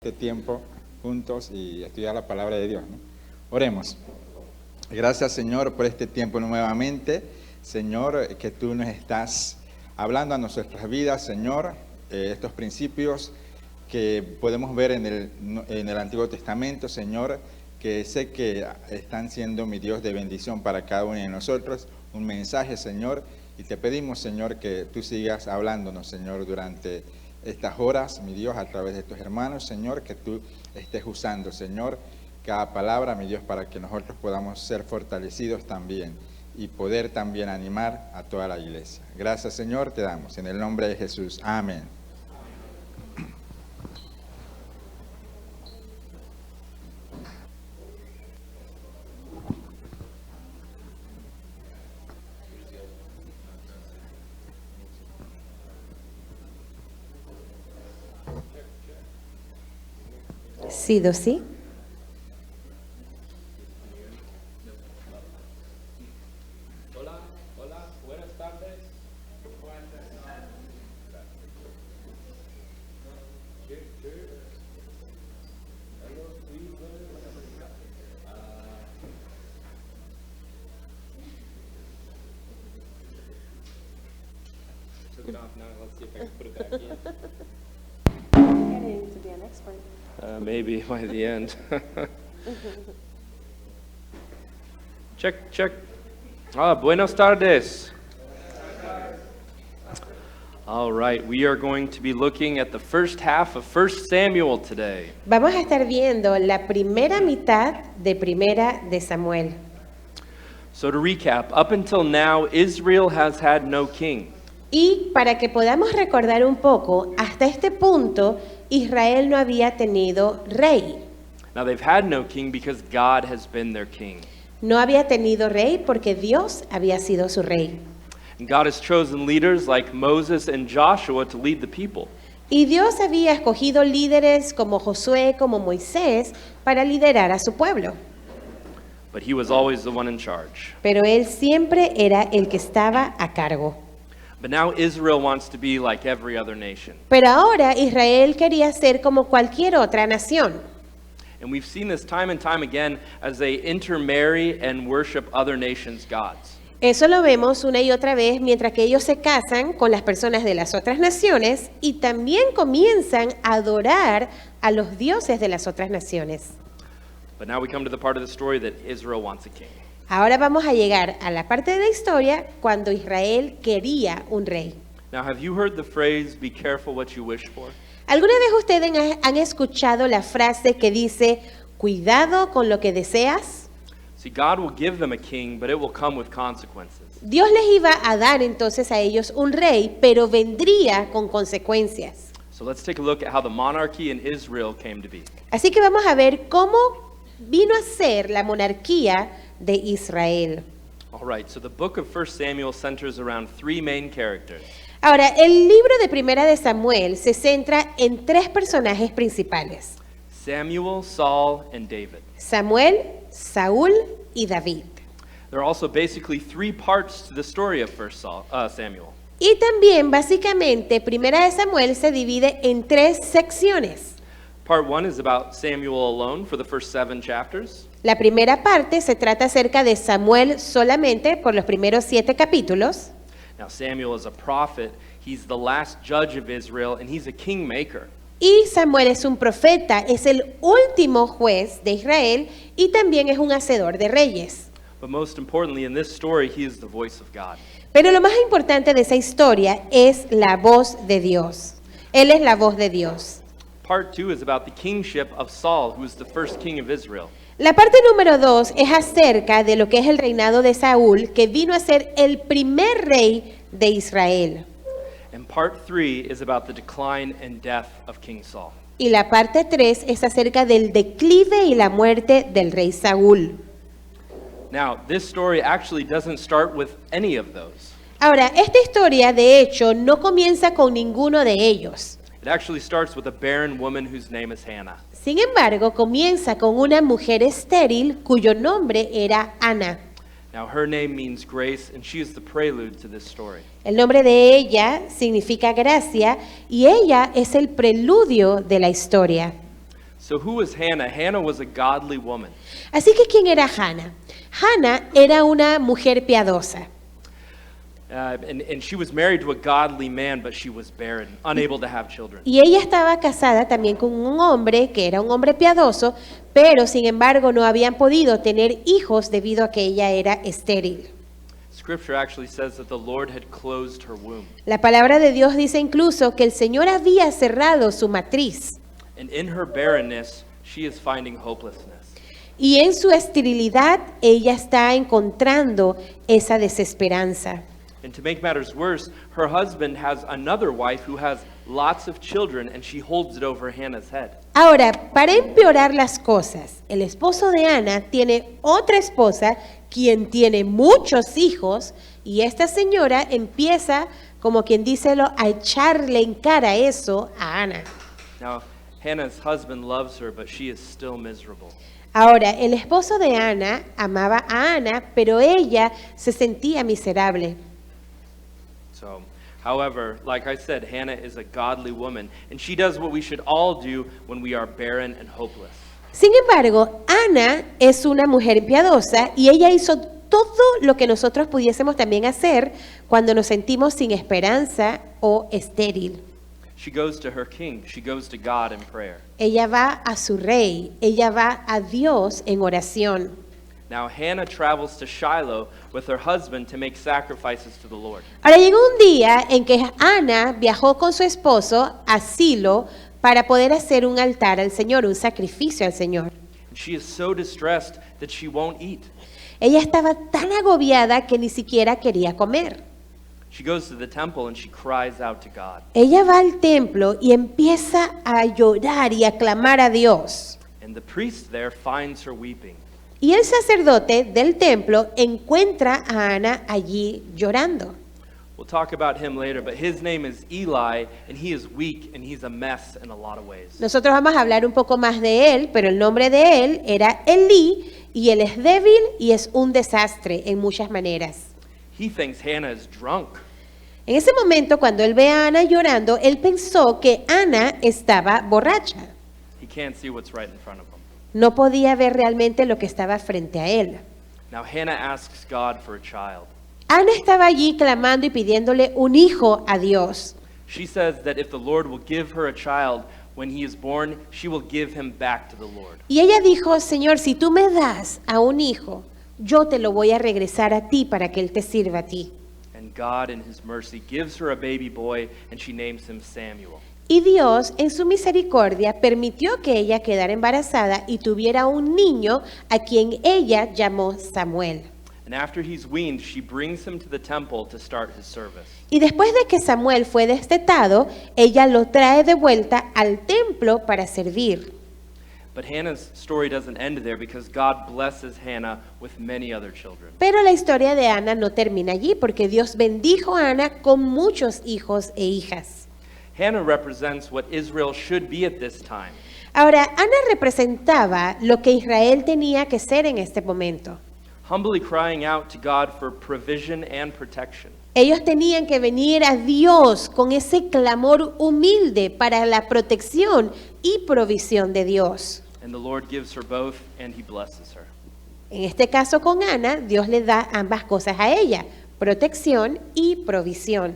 Este tiempo juntos y estudiar la palabra de Dios, ¿no? Oremos. Gracias, Señor, por este tiempo nuevamente. Señor, que tú nos estás hablando a nuestras vidas, Señor, estos principios que podemos ver en el Antiguo Testamento, Señor, que sé que están siendo, mi Dios, de bendición para cada uno de nosotros. Un mensaje, Señor, y te pedimos, Señor, que tú sigas hablándonos, Señor, durante estas horas, mi Dios, a través de tus hermanos, Señor, que tú estés usando, Señor, cada palabra, mi Dios, para que nosotros podamos ser fortalecidos también y poder también animar a toda la iglesia. Gracias, Señor, te damos, en el nombre de Jesús. Amén. Sido, sí. Hola, buenas tardes. Took it off now. Let's see if I can put it back in. Maybe by the end. Check. Buenas tardes. All right, we are going to be looking at the first half of 1 Samuel today. Vamos a estar viendo la primera mitad de Primera de Samuel. So to recap, up until now, Israel has had no king. Y para que podamos recordar un poco, hasta este punto Israel no había tenido rey. Now they've had no king because God has been their king. No había tenido rey porque Dios había sido su rey. And God has chosen leaders like Moses and Joshua to lead the people. Y Dios había escogido líderes como Josué, como Moisés, para liderar a su pueblo. But he was always the one in charge. Pero él siempre era el que estaba a cargo. But now Israel wants to be like every other nation. Pero ahora Israel quería ser como cualquier otra nación. And we've seen this time and time again as they intermarry and worship other nations' gods. Eso lo vemos una y otra vez mientras que ellos se casan con las personas de las otras naciones y también comienzan a adorar a los dioses de las otras naciones. But now we come to the part of the story that Israel wants a king. Ahora vamos a llegar a la parte de la historia cuando Israel quería un rey. Now, have you heard the phrase, be careful what you wish for? ¿Alguna vez ustedes han escuchado la frase que dice, cuidado con lo que deseas? See, God will give them a king, but it will come with consequences. Dios les iba a dar entonces a ellos un rey, pero vendría con consecuencias. So let's take a look at how the monarchy in Israel came to be. Así que vamos a ver cómo vino a ser la monarquía de Israel. All right, so the book of 1 Samuel centers around three main characters. Ahora, el libro de Primera de Samuel se centra en tres personajes principales: Samuel, Saul, and David. Samuel, Saúl y David. There are also basically three parts to the story of 1 Samuel. Y también, básicamente, Primera de Samuel se divide en tres secciones. Part 1 is about Samuel alone for the first 7 chapters. La primera parte se trata acerca de Samuel solamente por los primeros 7 capítulos. Now, Samuel is a prophet. He's the last judge of Israel, and he's a kingmaker. Y Samuel es un profeta, es el último juez de Israel y también es un hacedor de reyes. But most importantly, in this story, he is the voice of God. Pero lo más importante de esa historia es la voz de Dios. Él es la voz de Dios. Part 2 is about the kingship of Saul, who was the first king of Israel. La parte número 2 es acerca de lo que es el reinado de Saúl, que vino a ser el primer rey de Israel. And part 3 is about the decline and death of King Saul. Y la parte 3 es acerca del declive y la muerte del rey Saúl. Now, this story actually doesn't start with any of those. Ahora, esta historia de hecho no comienza con ninguno de ellos. It actually starts with a barren woman whose name is Hannah. Sin embargo, comienza con una mujer estéril cuyo nombre era Ana. Now, her name means grace, and she is the prelude to this story. El nombre de ella significa gracia y ella es el preludio de la historia. So who was Hannah? Hannah was a godly woman. Así que, ¿quién era Hannah? Hannah era una mujer piadosa. And she was married to a godly man, but she was barren, unable to have children. Y ella estaba casada también con un hombre que era un hombre piadoso, pero sin embargo no habían podido tener hijos debido a que ella era estéril. Scripture actually says that the Lord had closed her womb. La palabra de Dios dice incluso que el Señor había cerrado su matriz. And in her barrenness, she is finding hopelessness. Y en su esterilidad ella está encontrando esa desesperanza. And to make matters worse, her husband has another wife who has lots of children, and she holds it over Hannah's head. Ahora, para empeorar las cosas, el esposo de Ana tiene otra esposa quien tiene muchos hijos y esta señora empieza, como quien dice, a echarle en cara eso a Ana. Now, Hannah's husband loves her, but she is still miserable. Ahora, el esposo de Ana amaba a Ana, pero ella se sentía miserable. So, however, like I said, Hannah is a godly woman, and she does what we should all do when we are barren and hopeless. Sin embargo, Ana es una mujer piadosa y ella hizo todo lo que nosotros pudiésemos también hacer cuando nos sentimos sin esperanza o estéril. She goes to her king. She goes to God in prayer. Ella va a su rey, ella va a Dios en oración. Now, Hannah travels to Shiloh with her husband to make sacrifices to the Lord. Ahora llegó un día en que Ana viajó con su esposo a Silo para poder hacer un altar al Señor, un sacrificio al Señor. And she is so distressed that she won't eat. Ella estaba tan agobiada que ni siquiera quería comer. She goes to the temple and she cries out to God. Ella va al templo y empieza a llorar y a clamar a Dios. And the priest there finds her weeping. Y el sacerdote del templo encuentra a Ana allí llorando. We'll talk about him later, but his name is Eli, and he is weak, and he's a mess in a lot of ways. Nosotros vamos a hablar un poco más de él, pero el nombre de él era Elí, y él es débil y es un desastre en muchas maneras. He thinks Hannah is drunk. En ese momento, cuando él ve a Ana llorando, él pensó que Ana estaba borracha. He can't see what's right in front of him. No podía ver realmente lo que estaba frente a él. Now Hannah asks God for a child. Ana estaba allí clamando y pidiéndole un hijo a Dios. She says that if the Lord will give her a child when he is born, she will give him back to the Lord. Y ella dijo, Señor, si tú me das a un hijo, yo te lo voy a regresar a ti para que él te sirva a ti. And God in his mercy gives her a baby boy, and she names him Samuel. Y Dios, en su misericordia, permitió que ella quedara embarazada y tuviera un niño a quien ella llamó Samuel. And after he's weaned, she brings him to the temple to start his service. Y después de que Samuel fue destetado, ella lo trae de vuelta al templo para servir. But Hannah's story doesn't end there because God blesses Hannah with many other children. Pero la historia de Ana no termina allí porque Dios bendijo a Ana con muchos hijos e hijas. Hannah represents what Israel should be at this time. Ahora, Ana representaba lo que Israel tenía que ser en este momento. Humbly crying out to God for provision and protection. Ellos tenían que venir a Dios con ese clamor humilde para la protección y provisión de Dios. And the Lord gives her both, and he blesses her. En este caso con Ana, Dios le da ambas cosas a ella, protección y provisión.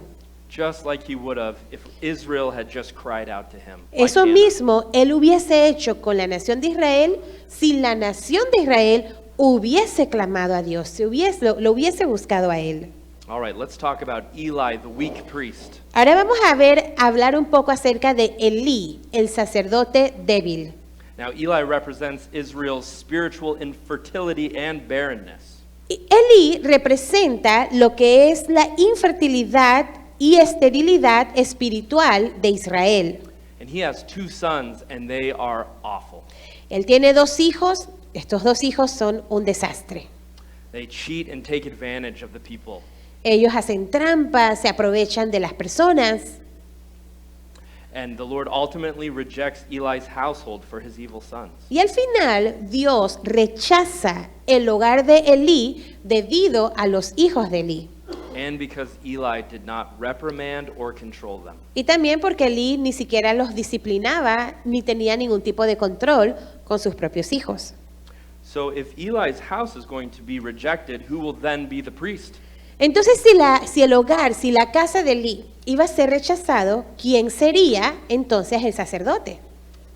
Just like he would have if Israel had just cried out to him. like Eso Hannah. mismo él hubiese hecho con la nación de Israel si la nación de Israel hubiese clamado a Dios, si lo hubiese buscado a él. All right, let's talk about Eli, the weak priest. Ahora vamos a hablar un poco acerca de Elí, el sacerdote débil. Now, Eli represents Israel's spiritual infertility and barrenness. Elí representa lo que es la infertilidad y esterilidad espiritual de Israel. And he has 2 sons, and they are awful. Él tiene 2 hijos, estos 2 hijos son un desastre. They cheat and take advantage of the people. Ellos hacen trampas, se aprovechan de las personas. And the Lord ultimately rejects Eli's household for his evil sons. Y al final Dios rechaza el hogar de Elí debido a los hijos de Elí. and because Eli did not reprimand or control them. Y también porque Elí ni siquiera los disciplinaba ni tenía ningún tipo de control con sus propios hijos. So if Eli's house is going to be rejected, who will then be the priest? Entonces, si el hogar, si la casa de Elí iba a ser rechazado, ¿quién sería entonces el sacerdote?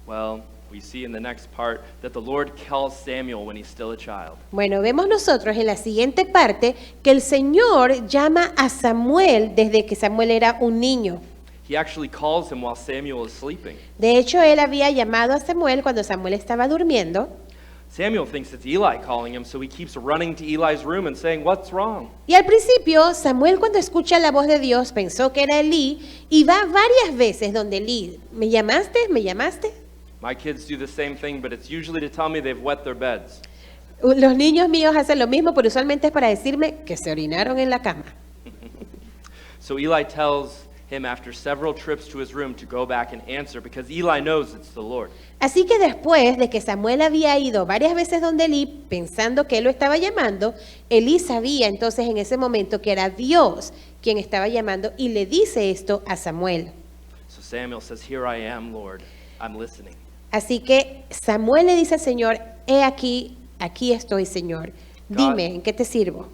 Well, we see in the next part that the Lord calls Samuel when he's still a child. Bueno, vemos nosotros en la siguiente parte que el Señor llama a Samuel desde que Samuel era un niño. He actually calls him while Samuel is sleeping. De hecho, él había llamado a Samuel cuando Samuel estaba durmiendo. Samuel thinks it's Eli calling him, so he keeps running to Eli's room and saying, "What's wrong?" Y al principio, Samuel cuando escucha la voz de Dios pensó que era Elí y va varias veces donde Elí, ¿me llamaste? ¿Me llamaste? My kids do the same thing, but it's usually to tell me they've wet their beds. Los niños míos hacen lo mismo, pero usualmente es para decirme que se orinaron en la cama. So Eli tells him after several trips to his room to go back and answer because Eli knows it's the Lord. Así que después de que Samuel había ido varias veces donde Elí, pensando que él lo estaba llamando, Elí sabía entonces en ese momento que era Dios quien estaba llamando y le dice esto a Samuel. So Samuel says, "Here I am, Lord. I'm listening." Así que Samuel le dice al Señor, he aquí, aquí estoy, Señor. Dime, ¿en qué te sirvo?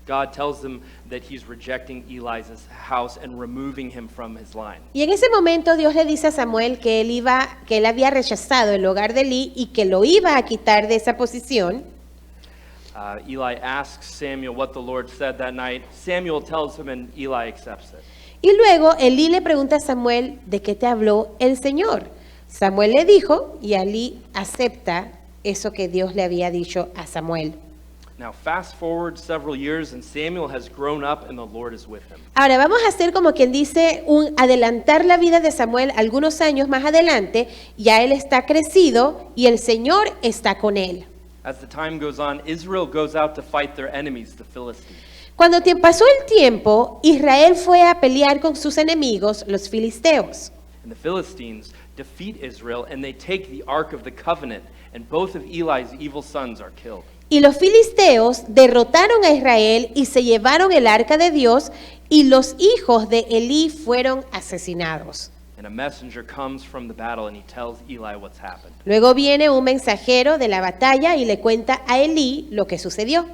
God tells him that he's rejecting Eli's house and removing him from his line. Y en ese momento Dios le dice a Samuel que él había rechazado el hogar de Elí y que lo iba a quitar de esa posición. Eli asks Samuel what the Lord said that night. Samuel tells him and Eli accepts it. Y luego Elí le pregunta a Samuel, ¿de qué te habló el Señor? Samuel le dijo y Elí acepta eso que Dios le había dicho a Samuel. Now fast forward several years and Samuel has grown up and the Lord is with him. Ahora vamos a hacer como quien dice un adelantar la vida de Samuel algunos años más adelante. Ya él está crecido y el Señor está con él. As the time goes on, Israel goes out to fight their enemies, the Philistines. Cuando pasó el tiempo, Israel fue a pelear con sus enemigos, los filisteos. And the Philistines defeat Israel and they take the Ark of the Covenant and both of Eli's evil sons are killed. Y los filisteos derrotaron a Israel y se llevaron el arca de Dios y los hijos de Elí fueron asesinados. And a messenger comes from the battle and he tells Eli what's happened. Luego viene un mensajero de la batalla y le cuenta a Elí lo que sucedió.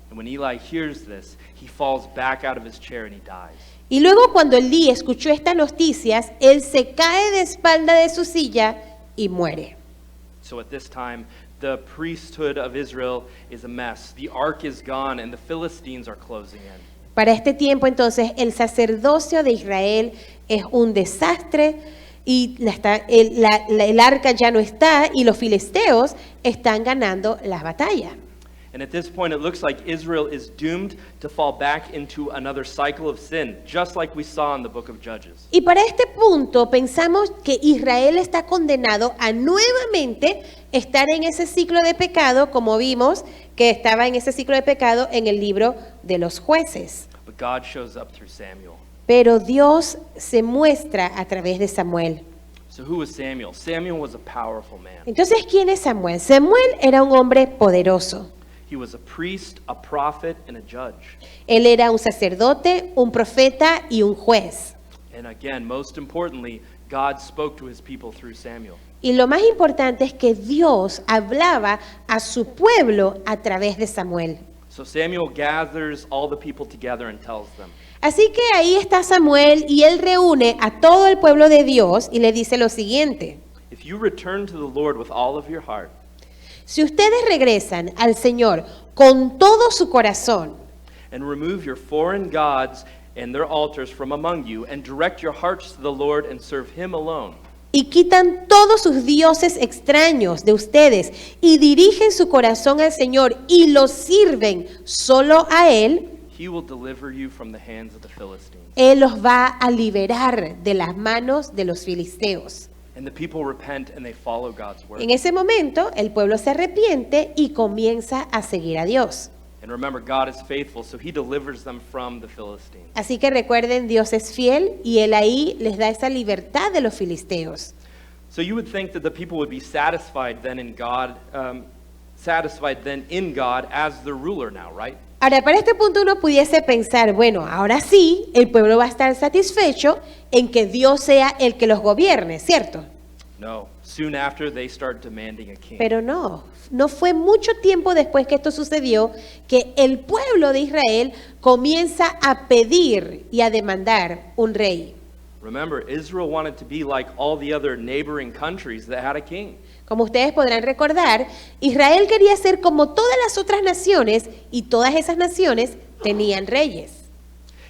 And when Eli hears this, he falls back out of his chair and he dies. Y luego cuando Elí escuchó estas noticias, él se cae de espalda de su silla y muere. So at this time, the priesthood of Israel is a mess. The ark is gone and the Philistines are closing in. Para este tiempo entonces el sacerdocio de Israel es un desastre y el arca ya no está y los filisteos están ganando la batalla. And at this point, it looks like Israel is doomed to fall back into another cycle of sin, just like we saw in the book of Judges. Y para este punto pensamos que Israel está condenado a nuevamente estar en ese ciclo de pecado, como vimos que estaba en ese ciclo de pecado en el libro de los jueces. But God shows up through Samuel. Pero Dios se muestra a través de Samuel. So who was Samuel? Samuel was a powerful man. Entonces, ¿quién es Samuel? Samuel era un hombre poderoso. He was a priest, a prophet, and a judge. Él era un sacerdote, un profeta y un juez. And again, most importantly, God spoke to his people through Samuel. Y lo más importante es que Dios hablaba a su pueblo a través de Samuel. So Samuel gathers all the people together and tells them, Así que ahí está Samuel y él reúne a todo el pueblo de Dios y le dice lo siguiente. if you return to the Lord with all of your heart, Si ustedes regresan al Señor con todo su corazón and remove your foreign gods and their altars from among you, and direct your hearts to the Lord and serve him alone, y quitan todos sus dioses extraños de ustedes y dirigen su corazón al Señor y los sirven solo a Él, he will deliver you from the hands of the Philistines. Él los va a liberar de las manos de los filisteos. And the people repent and they follow God's word. En ese momento, el pueblo se arrepiente y comienza a seguir a Dios. And remember, God is faithful, so he delivers them from the Philistines. Así que recuerden, Dios es fiel y Él ahí les da esa libertad de los filisteos. So you would think that the people would be satisfied then in God as the ruler now, right? Ahora, para este punto uno pudiese pensar, bueno, ahora sí, el pueblo va a estar satisfecho en que Dios sea el que los gobierne, ¿cierto? No. Soon after, they start demanding a king. Pero no fue mucho tiempo después que esto sucedió que el pueblo de Israel comienza a pedir y a demandar un rey. Remember, Israel wanted to be like all the other neighboring countries that had a king. Como ustedes podrán recordar, Israel quería ser como todas las otras naciones y todas esas naciones tenían reyes.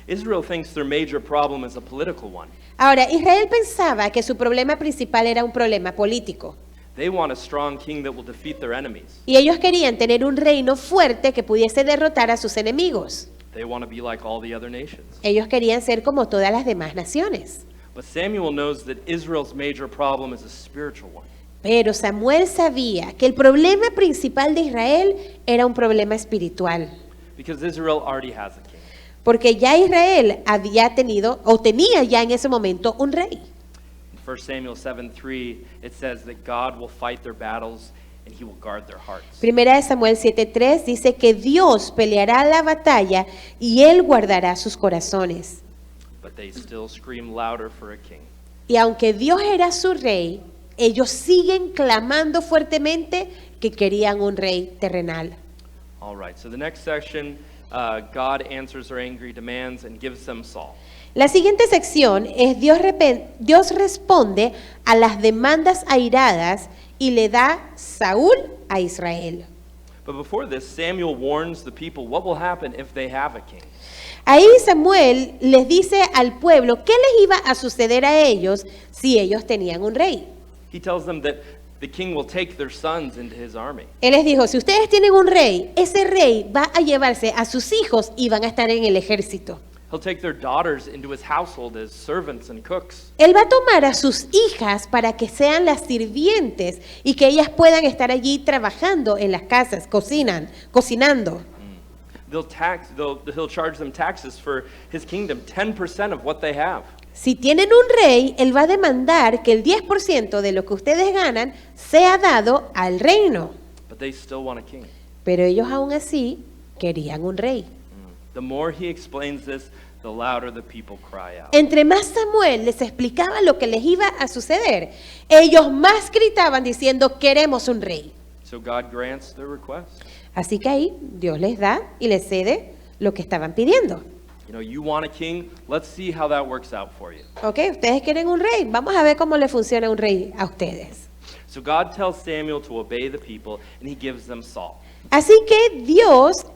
Israel thinks their major problem is a political one. Ahora, Israel pensaba que su problema principal era un problema político. They want a strong king that will defeat their enemies. Y ellos querían tener un reino fuerte que pudiese derrotar a sus enemigos. They want to be like all the other nations. Ellos querían ser como todas las demás naciones. But Samuel knows that Israel's major problem is a spiritual one. Pero Samuel sabía que el problema principal de Israel era un problema espiritual. Because Israel already has a king. Porque ya Israel había tenido, o tenía ya en ese momento, un rey. In 1 Samuel 7:3, it says that God will fight their battles and he will guard their hearts. Primera de Samuel 7:3 dice que Dios peleará la batalla y Él guardará sus corazones. But they still scream louder for a king. Y aunque Dios era su rey, ellos siguen clamando fuertemente que querían un rey terrenal. All right, so the next section, God answers their angry demands and gives them Saul. La siguiente sección es Dios responde a las demandas airadas y le da Saúl a Israel. But before this, Samuel warns the people what will happen if they have a king. Ahí Samuel les dice al pueblo qué les iba a suceder a ellos si ellos tenían un rey. He tells them that the king will take their sons into his army. Él les dijo, si ustedes tienen un rey, ese rey va a llevarse a sus hijos y van a estar en el ejército. He'll take their daughters into his household as servants and cooks. Él va a tomar a sus hijas para que sean las sirvientes y que ellas puedan estar allí trabajando en las casas, cocinando. He'll charge them taxes for his kingdom, 10% of what they have. Si tienen un rey, él va a demandar que el 10% de lo que ustedes ganan sea dado al reino. But they still want a king. Pero ellos aún así querían un rey. The more he explains this, the louder the people cry out. Entre más Samuel les explicaba lo que les iba a suceder, ellos más gritaban diciendo, queremos un rey. So God grants their request. Así que ahí Dios les da y les cede lo que estaban pidiendo. You know, you want a king, let's see how that works out for you. Ok, ustedes quieren un rey, vamos a ver cómo le funciona un rey a ustedes. So God tells Samuel to obey the people, and he gives them Saul. Así que Dios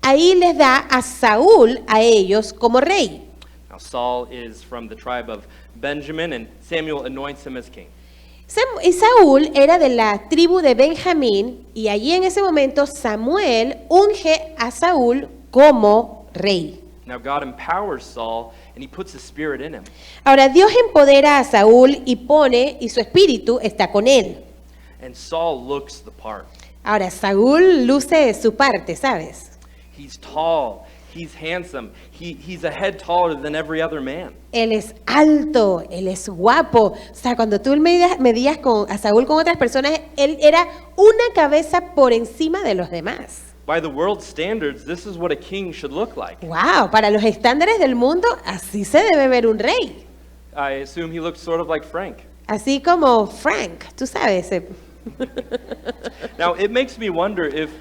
ahí les da a Saúl a ellos como rey. Now Saul is from the tribe of Benjamin, and Samuel anoints him as king. Y Saúl era de la tribu de Benjamín y allí en ese momento Samuel unge a Saúl como rey. Now God empowers Saul, and he puts his spirit in him. Ahora Dios empodera a Saúl y su espíritu está con él. And Saul looks the part. Ahora Saúl luce su parte, ¿sabes? He's tall, he's handsome, he's a head taller than every other man. Él es alto, él es guapo. O sea, cuando tú medías a Saúl con otras personas, él era una cabeza por encima de los demás. By the world standards, this is what a king should look like. Wow, para los estándares del mundo, así se debe ver un rey. I assume he looks sort of like Frank. Así como Frank, tú sabes. Now, it makes me wonder if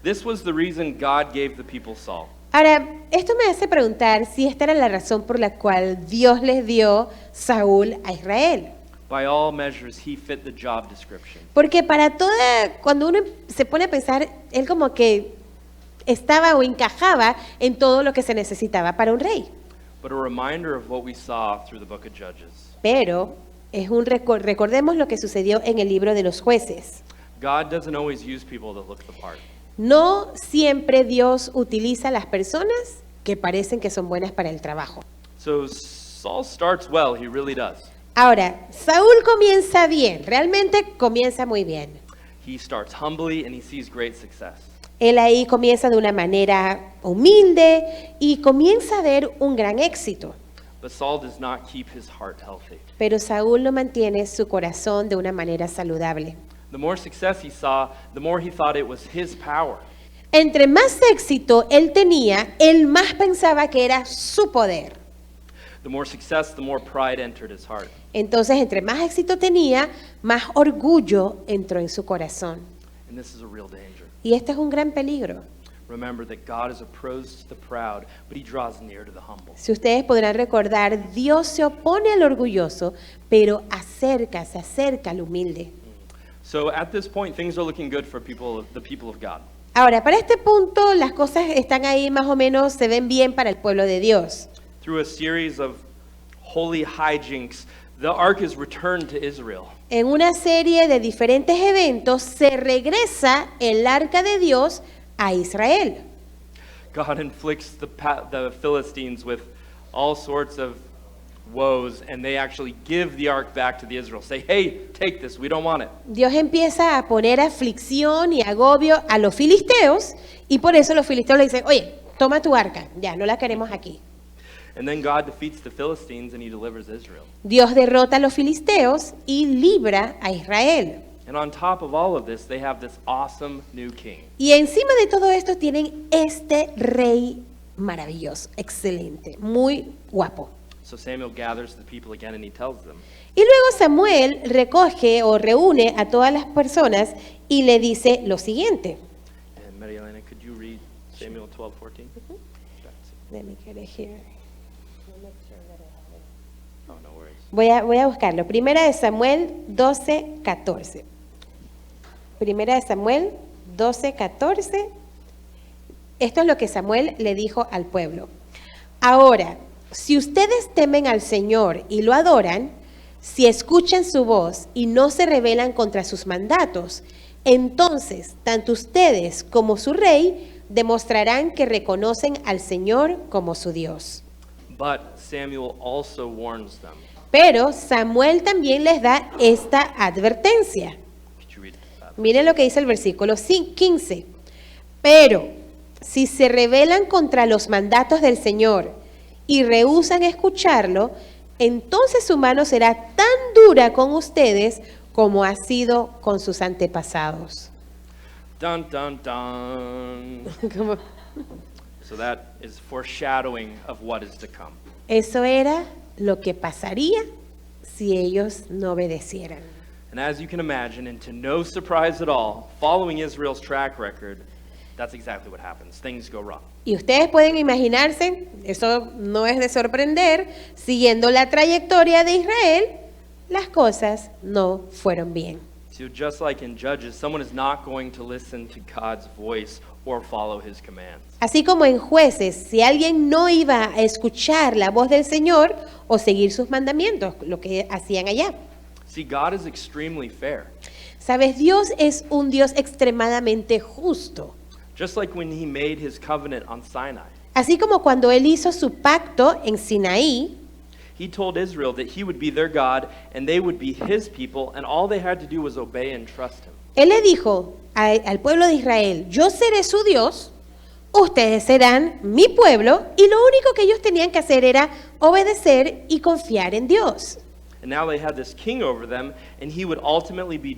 this was the reason God gave the people Saul. Ahora, esto me hace preguntar si esta era la razón por la cual Dios les dio Saúl a Israel. By all measures, he fit the job description. Porque cuando uno se pone a pensar, él como que estaba o encajaba en todo lo que se necesitaba para un rey. But a reminder of what we saw through the book of Judges. Pero es recordemos lo que sucedió en el libro de los jueces. God doesn't always use people that look the part. No siempre Dios utiliza a las personas que parecen que son buenas para el trabajo. So Saul starts well, he really does. Ahora, Saúl comienza bien, realmente comienza muy bien. He starts humbly and he sees great success. Él ahí comienza de una manera humilde y comienza a ver un gran éxito. But Saul does not keep his heart healthy. Pero Saúl no mantiene su corazón de una manera saludable. The more success he saw, the more he thought it was his power. Entre más éxito él tenía, él más pensaba que era su poder. The more success, the more pride entered his heart. Entonces, entre más éxito tenía, más orgullo entró en su corazón. And this is a real danger. Y este es un gran peligro. Remember that God is opposed to the proud, but he draws near to the humble. Si ustedes podrán recordar, Dios se opone al orgulloso, pero se acerca al humilde. So at this point, things are looking good for the people of God. Ahora, para este punto, las cosas están ahí más o menos, se ven bien para el pueblo de Dios. Through a series of holy hijinks, the ark is returned to Israel. En una serie de diferentes eventos, se regresa el arca de Dios a Israel. God inflicts the Philistines with all sorts of woes, and they actually give the ark back to the Israel. Say, hey, take this, we don't want it. Dios empieza a poner aflicción y agobio a los filisteos, y por eso los filisteos le dicen, oye, toma tu arca, ya, no la queremos aquí. And then God defeats the Philistines and he delivers Israel. Dios derrota a los filisteos y libra a Israel. And on top of all of this, they have this awesome new king. Y encima de todo esto tienen este rey maravilloso, excelente, muy guapo. So Samuel gathers the people again and he tells them, Y luego Samuel recoge o reúne a todas las personas y le dice lo siguiente. and Maria Elena, could you read Samuel 12:14? Let me get it here. Oh, no worries. Voy a buscarlo. Primera de Samuel 12:14. Primera de Samuel 12:14. Esto es lo que Samuel le dijo al pueblo. Ahora, si ustedes temen al Señor y lo adoran, si escuchan su voz y no se rebelan contra sus mandatos, entonces tanto ustedes como su rey demostrarán que reconocen al Señor como su Dios. But Samuel also warns them. Pero Samuel también les da esta advertencia. Could you read that? Miren lo que dice el versículo 15. Pero si se rebelan contra los mandatos del Señor y rehúsan escucharlo, entonces su mano será tan dura con ustedes como ha sido con sus antepasados. Dun, dun, dun. Como- So that is foreshadowing of what is to come. Eso era lo que pasaría si ellos no obedecieran. And as you can imagine, and to no surprise at all, following Israel's track record, that's exactly what happens. Things go wrong. Y ustedes pueden imaginarse, eso no es de sorprender, siguiendo la trayectoria de Israel, las cosas no fueron bien. So just like in Judges, someone is not going to listen to God's voice or follow his commands. Así como en Jueces, si alguien no iba a escuchar la voz del Señor o seguir sus mandamientos, lo que hacían allá. See, God is extremely fair. Sabes, Dios es un Dios extremadamente justo. Just like when he made his covenant on Sinai, Así como cuando Él hizo su pacto en Sinaí, he told Israel that he would be their God and they would be his people, and all they had to do was obey and trust him. Él le dijo al pueblo de Israel, yo seré su Dios, ustedes serán mi pueblo, y lo único que ellos tenían que hacer era obedecer y confiar en Dios. And now they had this king over them, and he would ultimately be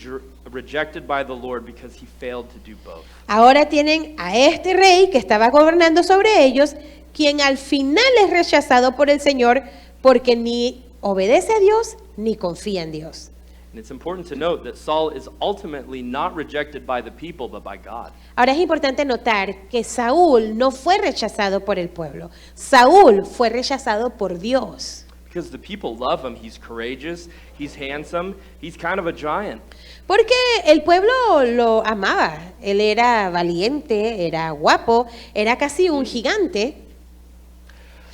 rejected by the Lord because he failed to do both. Ahora tienen a este rey que estaba gobernando sobre ellos, quien al final es rechazado por el Señor porque ni obedece a Dios ni confía en Dios. And it's important to note that Saul is ultimately not rejected by the people, but by God. Ahora es importante notar que Saúl no fue rechazado por el pueblo. Saúl fue rechazado por Dios. Because the people love him. He's courageous, he's handsome, he's kind of a giant. Porque el pueblo lo amaba. Él era valiente, era guapo, era casi un gigante.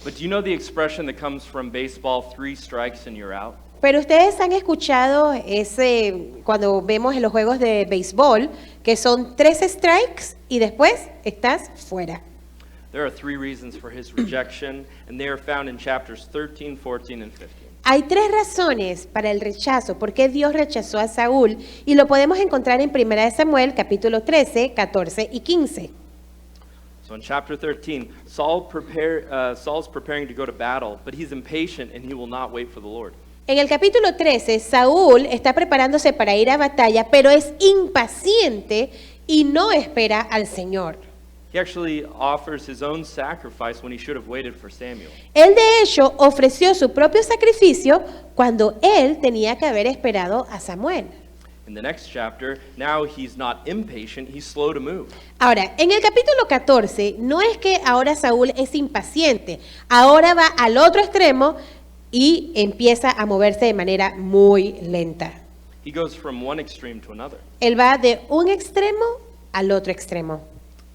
But do you know the expression that comes from baseball, 3 strikes and you're out? Pero ustedes han escuchado ese, cuando vemos en los juegos de béisbol, que son 3 strikes y después estás fuera. There are 3 reasons for his rejection, and they are found in chapters 13, 14, and 15. Hay 3 razones para el rechazo, por qué Dios rechazó a Saúl, y lo podemos encontrar en 1 Samuel, capítulo 13, 14 y 15. So in chapter 13, Saul's preparing to go to battle, but he's impatient and he will not wait for the Lord. En el capítulo 13, Saúl está preparándose para ir a batalla, pero es impaciente y no espera al Señor. He actually offers his own sacrifice when he should have waited for Samuel. Él de hecho ofreció su propio sacrificio cuando él tenía que haber esperado a Samuel. In the next chapter, now he's not impatient, he's slow to move. Ahora, en el capítulo 14, no es que ahora Saúl es impaciente, ahora va al otro extremo y empieza a moverse de manera muy lenta. He goes from one extreme to another. Él va de un extremo al otro extremo.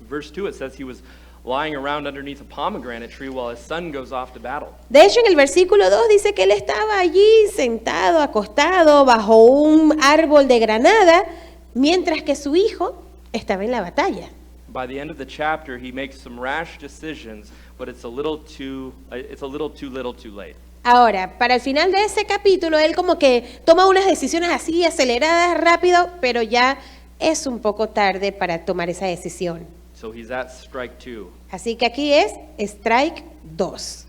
Verse 2, it says he was lying around underneath a pomegranate tree while his son goes off to battle. De hecho, en el versículo 2 dice que él estaba allí sentado, acostado, bajo un árbol de granada, mientras que su hijo estaba en la batalla. By the end of the chapter, he makes some rash decisions, but it's a little too little too late. Ahora, para el final de ese capítulo, él como que toma unas decisiones así aceleradas, rápido, pero ya es un poco tarde para tomar esa decisión. So he's at strike 2. Así que aquí es strike 2.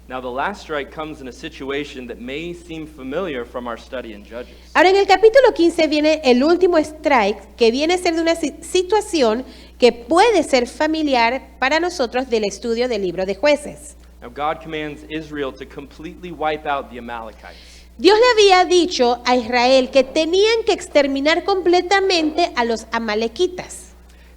Now the last strike comes in a situation that may seem familiar from our study in Judges. Ahora en el capítulo 15 viene el último strike, que viene a ser de una situación que puede ser familiar para nosotros del estudio del libro de Jueces. Now God commands Israel to completely wipe out the Amalekites. Dios le había dicho a Israel que tenían que exterminar completamente a los amalequitas.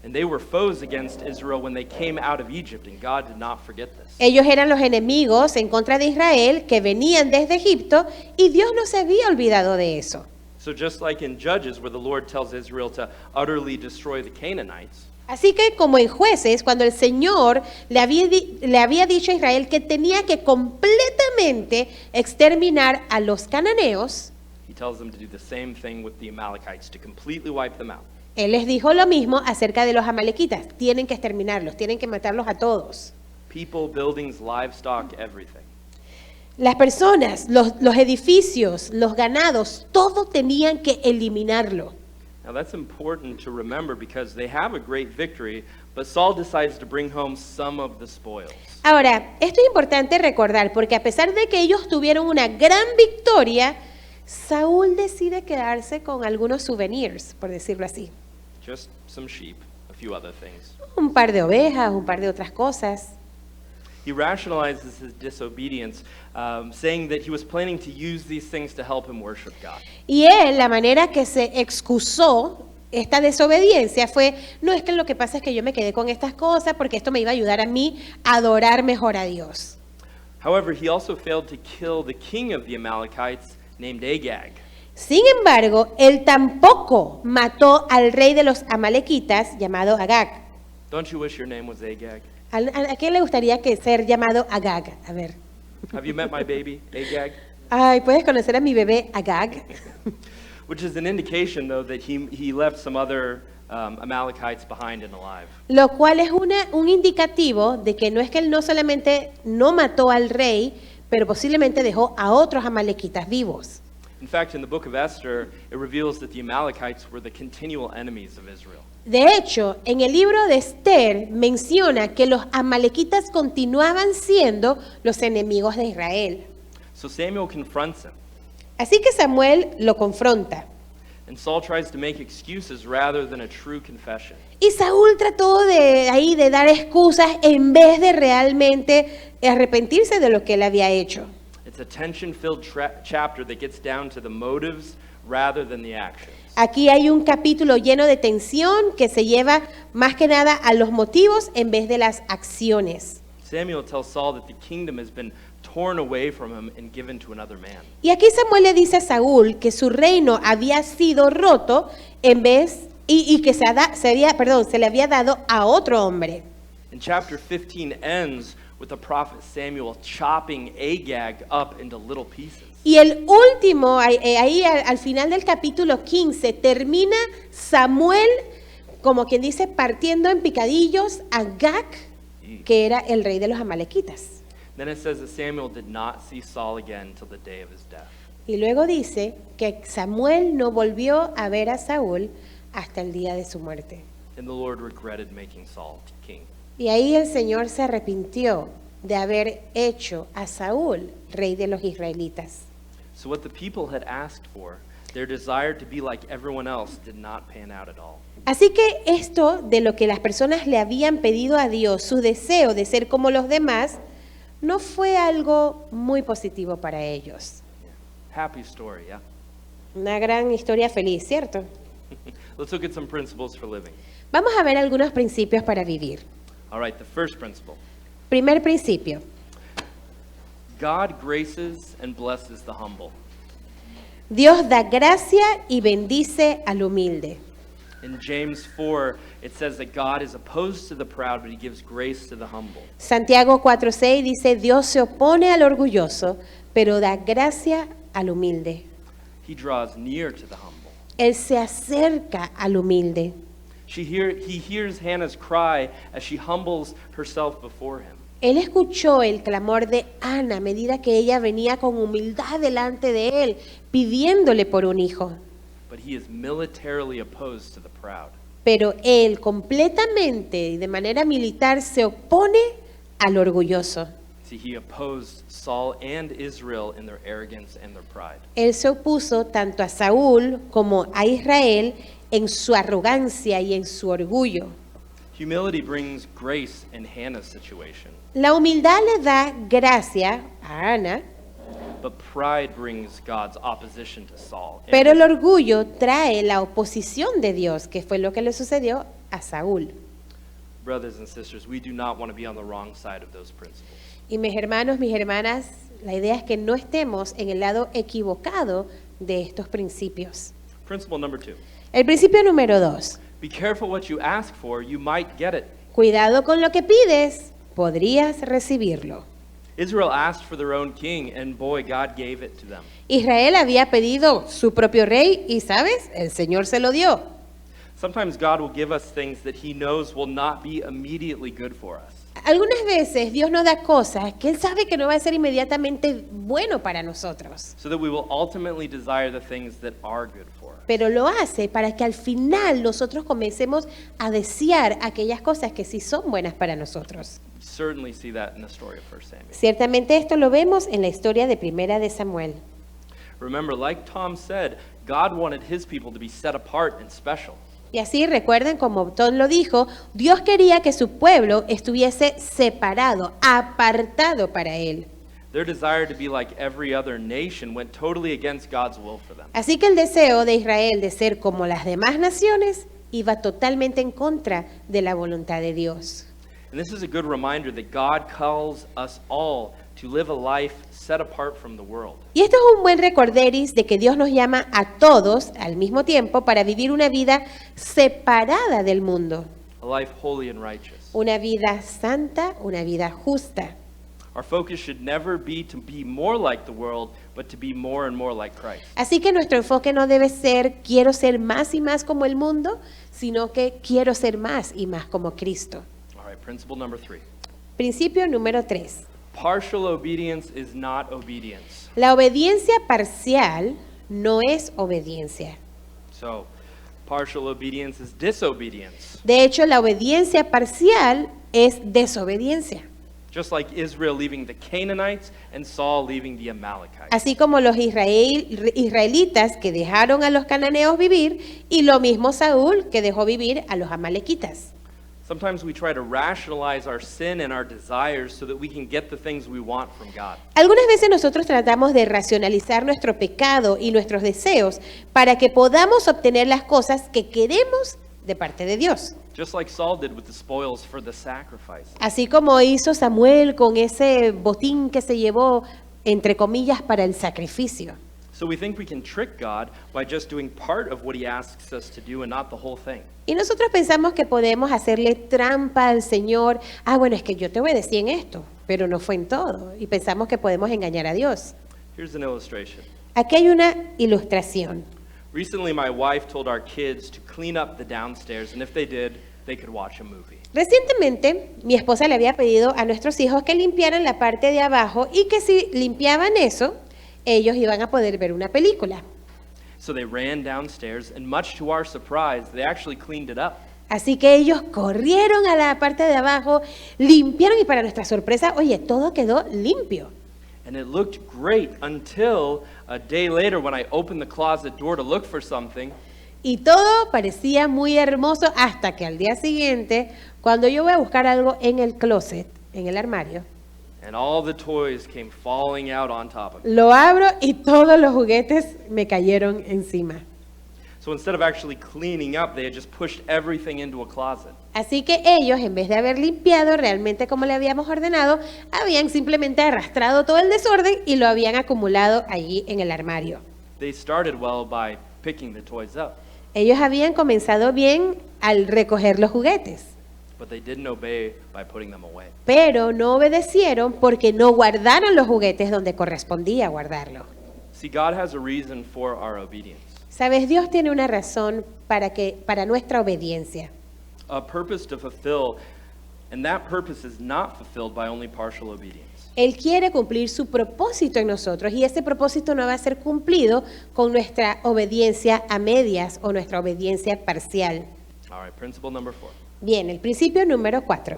And they were foes against Israel when they came out of Egypt, and God did not forget this. Ellos eran los enemigos en contra de Israel que venían desde Egipto y Dios no se había olvidado de eso. So just like in Judges, where the Lord tells Israel to utterly destroy the Canaanites, Así que como en Jueces, cuando el Señor le había dicho a Israel que tenía que completamente exterminar a los cananeos, he tells them to do the same thing with the Amalekites, to completely wipe them out. Él les dijo lo mismo acerca de los amalequitas. Tienen que exterminarlos, tienen que matarlos a todos. People, buildings, livestock, everything. Las personas, los edificios, los ganados, todo tenían que eliminarlo. Now that's important to remember because they have a great victory, but Saul decides to bring home some of the spoils. Ahora, esto es importante recordar porque a pesar de que ellos tuvieron una gran victoria, Saúl decide quedarse con algunos souvenirs, por decirlo así. Just some sheep, a few other things. Un par de ovejas, un par de otras cosas. He rationalizes his disobedience, saying that he was planning to use these things to help him worship God. Y él, la manera que se excusó esta desobediencia fue, no, es que lo que pasa es que yo me quedé con estas cosas porque esto me iba a ayudar a mí a adorar mejor a Dios. However, he also failed to kill the king of the Amalekites named Agag. Sin embargo, él tampoco mató al rey de los amalequitas llamado Agag. Don't you wish your name was Agag? ¿A quién le gustaría que ser llamado Agag? A ver. Have you met my baby, Agag? Ay, ¿puedes conocer a mi bebé Agag? Which is an indication, though, that he left some other Amalekites behind and alive. Lo cual es un indicativo de que no es que él no solamente no mató al rey, pero posiblemente dejó a otros amalequitas vivos. In fact, in the book of Esther, it reveals that the Amalekites were the continual enemies of Israel. De hecho, en el libro de Esther menciona que los amalequitas continuaban siendo los enemigos de Israel. So Samuel confronts him, Así que Samuel lo confronta. and Saul tries to make excuses rather than a true confession. Y Saúl trató de dar excusas en vez de realmente arrepentirse de lo que él había hecho. It's a tension-filled chapter that gets down to the motives rather than the actions. Aquí hay un capítulo lleno de tensión que se lleva más que nada a los motivos en vez de las acciones. Samuel tells Saul that the kingdom has been torn away from him and given to another man. Y aquí Samuel le dice a Saúl que su reino había sido roto en vez y que se le había dado a otro hombre. And chapter 15 ends with the prophet Samuel chopping Agag up into little pieces. Y el último, ahí al final del capítulo 15, termina Samuel, como quien dice, partiendo en picadillos a Agag, que era el rey de los amalequitas. Then it says that Samuel did not see Saul again till the day of his death. Y luego dice que Samuel no volvió a ver a Saúl hasta el día de su muerte. And the Lord regretted making Saul king. Y ahí el Señor se arrepintió de haber hecho a Saúl rey de los israelitas. So what the people had asked for, Their desire to be like everyone else did not pan out at all. Así que esto de lo que las personas le habían pedido a Dios, su deseo de ser como los demás, no fue algo muy positivo para ellos. Happy story, yeah? Una gran historia feliz, ¿cierto? Let's look at some principles for living. Vamos a ver algunos principios para vivir. All right, the first principle. Primer principio. God graces and blesses the humble. Dios da gracia y bendice al humilde. In James 4, it says that God is opposed to the proud, but he gives grace to the humble. Santiago 4:6 dice, Dios se opone al orgulloso, pero da gracia al humilde. He draws near to the humble. Él se acerca al humilde. He hears Hannah's cry as she humbles herself before him. Él escuchó el clamor de Ana a medida que ella venía con humildad delante de él, pidiéndole por un hijo. But he is militarily opposed to the proud. Pero él completamente y de manera militar se opone al orgulloso. See, he opposed Saul and Israel in their arrogance and their pride. Él se opuso tanto a Saúl como a Israel en su arrogancia y en su orgullo. Humility brings grace in Hannah's situation, La humildad le da gracia a Ana, but pride brings God's opposition to Saul. pero el orgullo trae la oposición de Dios, que fue lo que le sucedió a Saúl. Brothers and sisters, we do not want to be on the wrong side of those principles. Y mis hermanos, mis hermanas, la idea es que no estemos en el lado equivocado de estos principios. Principle number 2. El principio número 2. Be careful what you ask for, you might get it. Cuidado con lo que pides, podrías recibirlo. Israel asked for their own king, and boy, God gave it to them. Israel había pedido su propio rey y, ¿sabes? El Señor se lo dio. Sometimes God will give us things that he knows will not be immediately good for us. Algunas veces Dios nos da cosas que Él sabe que no va a ser inmediatamente bueno para nosotros, So that we will ultimately desire the things that are good for us. pero lo hace para que al final nosotros comencemos a desear aquellas cosas que sí son buenas para nosotros. We certainly see that in the story of 1 Samuel. Ciertamente esto lo vemos en la historia de Primera de Samuel. Remember, like Tom said, God wanted his people to be set apart and special. Y así recuerden, como Tom lo dijo, Dios quería que su pueblo estuviese separado, apartado para Él. Their desire to be like every other nation went totally against God's will for them. Así que el deseo de Israel de ser como las demás naciones iba totalmente en contra de la voluntad de Dios. And this is a good reminder that God calls us all to live a life set apart from the world. Y esto es un buen recorderis de que Dios nos llama a todos al mismo tiempo para vivir una vida separada del mundo, A life holy and righteous. una vida santa, una vida justa. Our focus should never be to be more like the world, but to be more and more like Christ. Así que nuestro enfoque no debe ser quiero ser más y más como el mundo, sino que quiero ser más y más como Cristo. All right, principle number 3. Principio número 3. Partial obedience is not obedience. La obediencia parcial no es obediencia. So, partial obedience is disobedience. De hecho, la obediencia parcial es desobediencia. Just like Israel leaving the Canaanites and Saul leaving the Amalekites. Así como los israelitas que dejaron a los cananeos vivir y lo mismo Saúl que dejó vivir a los amalequitas. Sometimes we try to rationalize our sin and our desires so that we can get the things we want from God. Algunas veces nosotros tratamos de racionalizar nuestro pecado y nuestros deseos para que podamos obtener las cosas que queremos de parte de Dios. Just like Saul did with the spoils for the sacrifice. Así como hizo Samuel con ese botín que se llevó, entre comillas, para el sacrificio. So we think we can trick God by just doing part of what he asks us to do and not the whole thing. Y nosotros pensamos que podemos hacerle trampa al Señor. Bueno, es que yo te obedecí en esto, pero no fue en todo. Y pensamos que podemos engañar a Dios. Here's an illustration. Aquí hay una ilustración. Recently, my wife told our kids to clean up the downstairs, and if they did, they could watch a movie. Recientemente, mi esposa le había pedido a nuestros hijos que limpiaran la parte de abajo y que si limpiaban eso, ellos iban a poder ver una película. So they ran downstairs, and much to our surprise, they actually cleaned it up. Así que ellos corrieron a la parte de abajo, limpiaron y para nuestra sorpresa, oye, todo quedó limpio. And it looked great until A day later, when I opened the closet door to look for something, Y todo parecía muy hermoso hasta que al día siguiente, cuando yo voy a buscar algo en el closet, en el armario, and all the toys came falling out on top of it. lo abro y todos los juguetes me cayeron encima. So instead of actually cleaning up, they had just pushed everything into a closet. Así que ellos, en vez de haber limpiado realmente como le habíamos ordenado, habían simplemente arrastrado todo el desorden y lo habían acumulado allí en el armario. They started well by picking the toys up, Ellos habían comenzado bien al recoger los juguetes, but they didn't obey by putting them away. pero no obedecieron porque no guardaron los juguetes donde correspondía guardarlo. See, God has a reason for our obedience, Sabes, Dios tiene una razón para nuestra obediencia. a purpose to fulfill, and that purpose is not fulfilled by only partial obedience. Él quiere cumplir su propósito en nosotros y ese propósito no va a ser cumplido con nuestra obediencia a medias o nuestra obediencia parcial. All right, principle number 4. Bien, el principio número 4.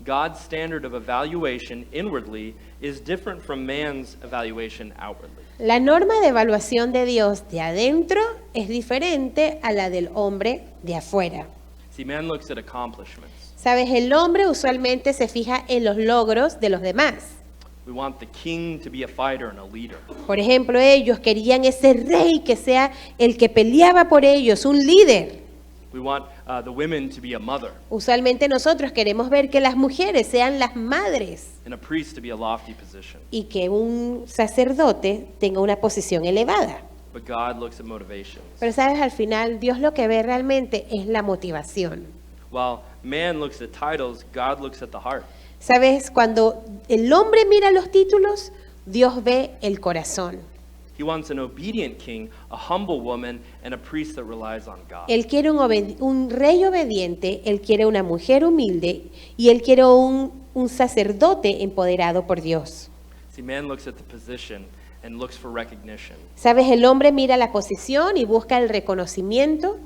God's standard of evaluation inwardly is different from man's evaluation outwardly. La norma de evaluación de Dios de adentro es diferente a la del hombre de afuera. See, man looks at accomplishments. Sabes, el hombre usualmente se fija en los logros de los demás. We want the king to be a fighter and a leader. Por ejemplo, ellos querían ese rey que sea el que peleaba por ellos, un líder. We want the women to be a mother Usualmente nosotros queremos ver que las mujeres sean las madres and a priest to be a lofty position. y que un sacerdote tenga una posición elevada. But God looks at motivations. Pero sabes, al final Dios lo que ve realmente es la motivación. While man looks at titles, God looks at the heart. Sabes, cuando el hombre mira los títulos, Dios ve el corazón. He wants an obedient king, a humble woman, and a priest that relies on God. Él quiere un rey obediente, él quiere una mujer humilde y él quiere un sacerdote empoderado por Dios. See, man looks at the position and looks for recognition, Sabes, el hombre mira la posición y busca el reconocimiento,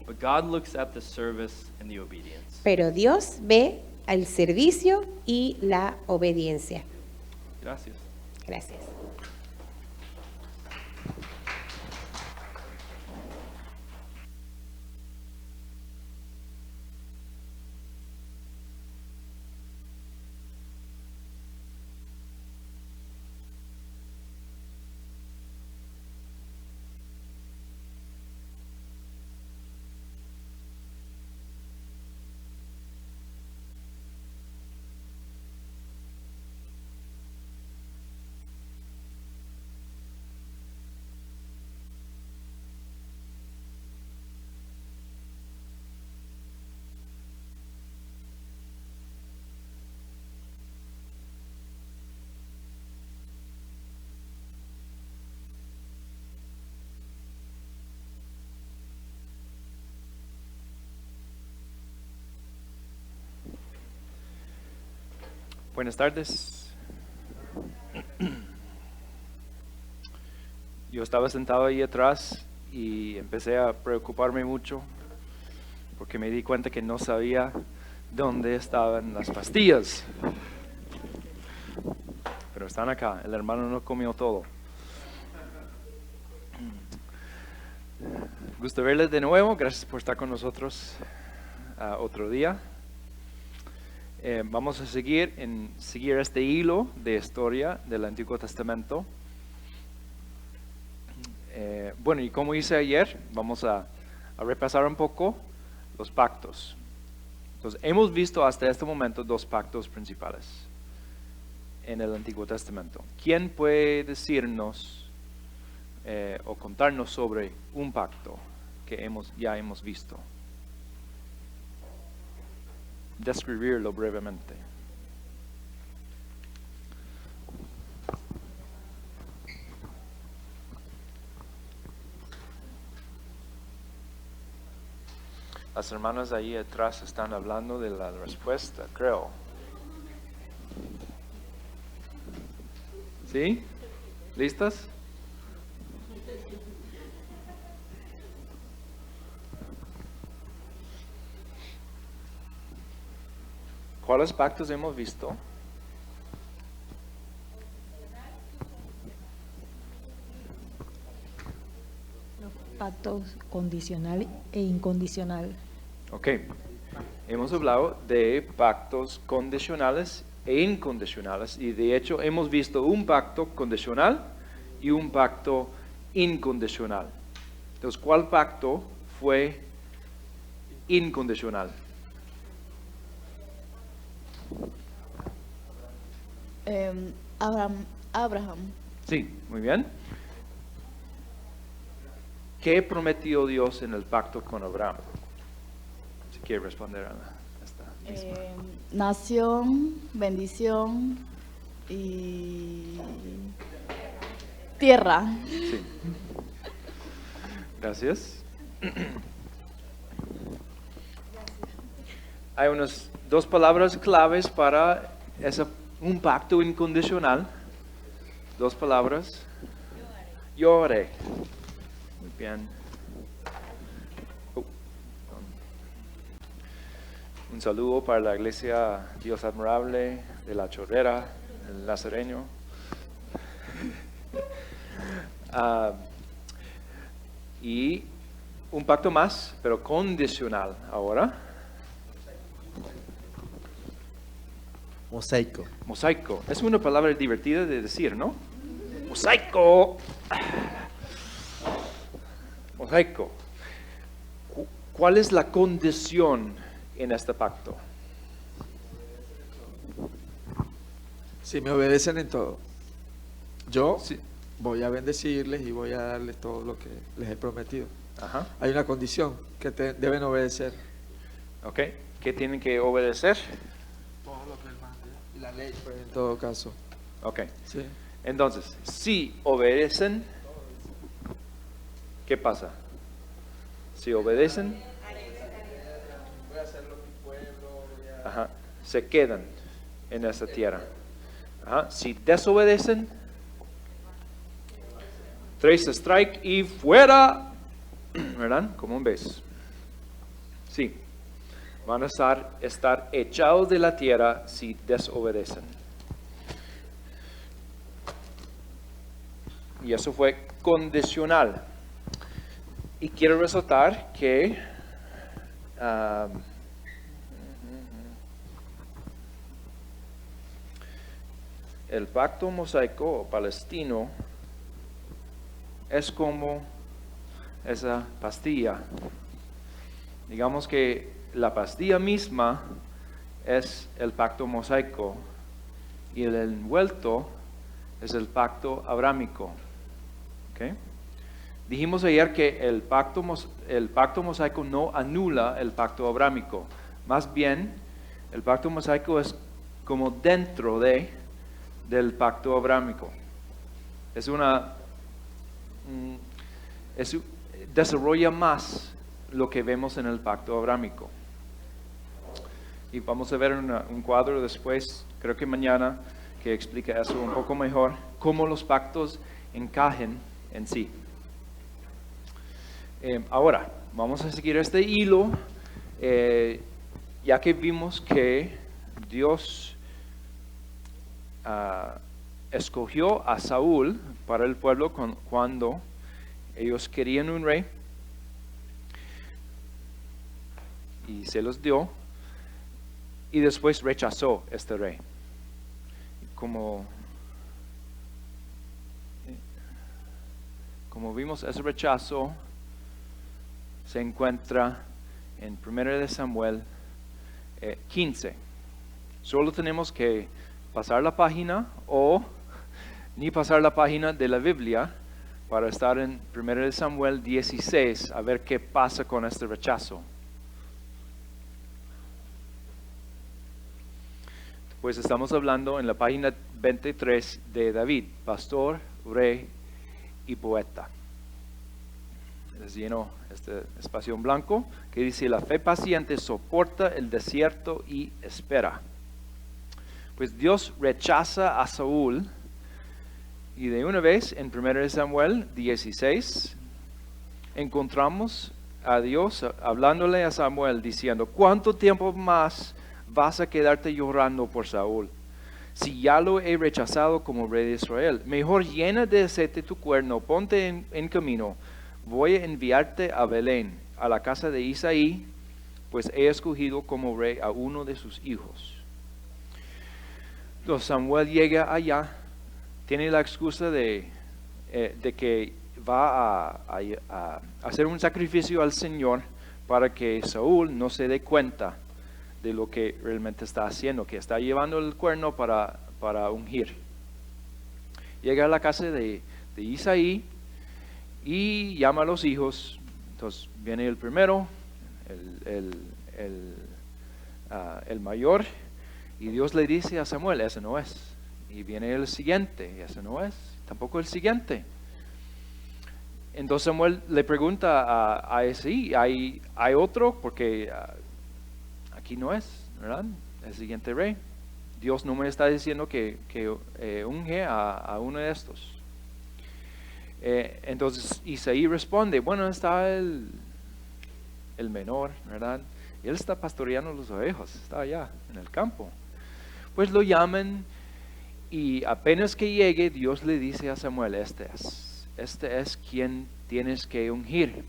but God looks at the service and the obedience. pero Dios ve al servicio y la obediencia. Gracias. Gracias. Buenas tardes. Yo estaba sentado ahí atrás y empecé a preocuparme mucho porque me di cuenta que no sabía dónde estaban las pastillas. Pero están acá, el hermano no comió todo. Gusto verles de nuevo, gracias por estar con nosotros otro día. Vamos a seguir este hilo de historia del Antiguo Testamento. Bueno, y como hice ayer, vamos a repasar un poco los pactos. Entonces, hemos visto hasta este momento 2 pactos principales en el Antiguo Testamento. ¿Quién puede decirnos o contarnos sobre un pacto que ya hemos visto? Describirlo brevemente. Las hermanas ahí atrás están hablando de la respuesta, creo. ¿Sí? ¿Listas? ¿Cuáles pactos hemos visto? pacto condicional e incondicional. Ok, hemos hablado de pactos condicionales e incondicionales y de hecho hemos visto un pacto condicional y un pacto incondicional. Entonces, ¿cuál pacto fue incondicional? Abraham. Sí, muy bien. ¿Qué prometió Dios en el pacto con Abraham? Si quiere responder a esta misma. Nación, bendición y tierra. Sí. Gracias. Hay unas dos palabras claves para un pacto incondicional. Dos palabras. Yo haré. Muy bien. Un saludo para la iglesia Dios Admirable de La Chorrera, el Nazareño. Y un pacto más, pero condicional ahora. Mosaico. Mosaico. Es una palabra divertida de decir, ¿no? Mosaico. Mosaico. ¿Cuál es la condición en este pacto? Si me obedecen en todo, yo Sí. voy a bendecirles y voy a darles todo lo que les he prometido. Ajá. Hay una condición que deben obedecer. Ok. ¿Qué tienen que obedecer? Todo lo que él mande. Y la ley, pues, en todo caso. Ok. Sí. Entonces, si obedecen, ¿qué pasa? Si obedecen, ajá, se quedan en esa tierra. Ajá. Si desobedecen, 3 strike y fuera, ¿verdad? Como un beso. Sí, van a estar echados de la tierra si desobedecen. Y eso fue condicional. Y quiero resaltar que el pacto mosaico o palestino es como esa pastilla. Digamos que la pastilla misma es el pacto mosaico y el envuelto es el pacto abrámico. ¿Okay? Dijimos ayer que el pacto mosaico no anula el pacto abrámico. Más bien, el pacto mosaico es como dentro del pacto abrámico. Desarrolla más lo que vemos en el pacto abrámico. Y vamos a ver un cuadro después, creo que mañana, que explica eso un poco mejor, cómo los pactos encajan en sí. Ahora, vamos a seguir este hilo, ya que vimos que Dios escogió a Saúl para el pueblo cuando ellos querían un rey y se los dio, y después rechazó este rey. Como vimos, ese rechazo se encuentra en 1 Samuel 15. Solo tenemos que pasar la página o ni pasar la página de la Biblia para estar en 1 Samuel 16 a ver qué pasa con este rechazo. Pues estamos hablando en la página 23 de David, pastor, rey y poeta. Les lleno este espacio en blanco que dice: la fe paciente soporta el desierto y espera. Pues Dios rechaza a Saúl y de una vez en 1 Samuel 16 encontramos a Dios hablándole a Samuel diciendo: ¿cuánto tiempo más vas a quedarte llorando por Saúl? Si ya lo he rechazado como rey de Israel, mejor llena de aceite tu cuerno, ponte en camino, voy a enviarte a Belén, a la casa de Isaí, pues he escogido como rey a uno de sus hijos. Entonces Samuel llega allá, tiene la excusa de que va a hacer un sacrificio al Señor para que Saúl no se dé cuenta de lo que realmente está haciendo, que está llevando el cuerno para ungir. Llega a la casa de Isaí y llama a los hijos. Entonces viene el primero, el mayor, y Dios le dice a Samuel, ese no es. Y viene el siguiente, y ese no es, tampoco el siguiente. Entonces Samuel le pregunta a Isaí, ¿hay otro? Porque aquí no es, ¿verdad? El siguiente rey. Dios no me está diciendo que unge a uno de estos. Entonces Isaí responde, bueno, está el menor, ¿verdad? Y él está pastoreando los ovejos, está allá en el campo. Pues lo llaman y apenas que llegue, Dios le dice a Samuel, este es quien tienes que ungir.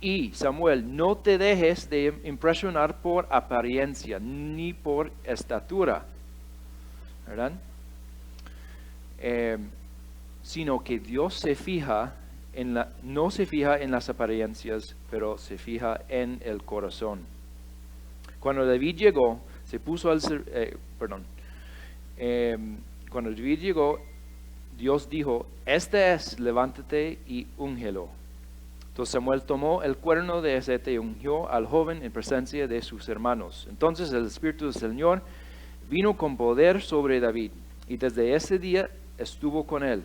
Y Samuel, no te dejes de impresionar por apariencia ni por estatura, ¿verdad? Sino que Dios se fija no se fija en las apariencias, pero se fija en el corazón. Cuando David llegó, se puso cuando David llegó, Dios dijo, levántate y úngelo. Entonces Samuel tomó el cuerno de aceite y ungió al joven en presencia de sus hermanos. Entonces el Espíritu del Señor vino con poder sobre David, y desde ese día estuvo con él.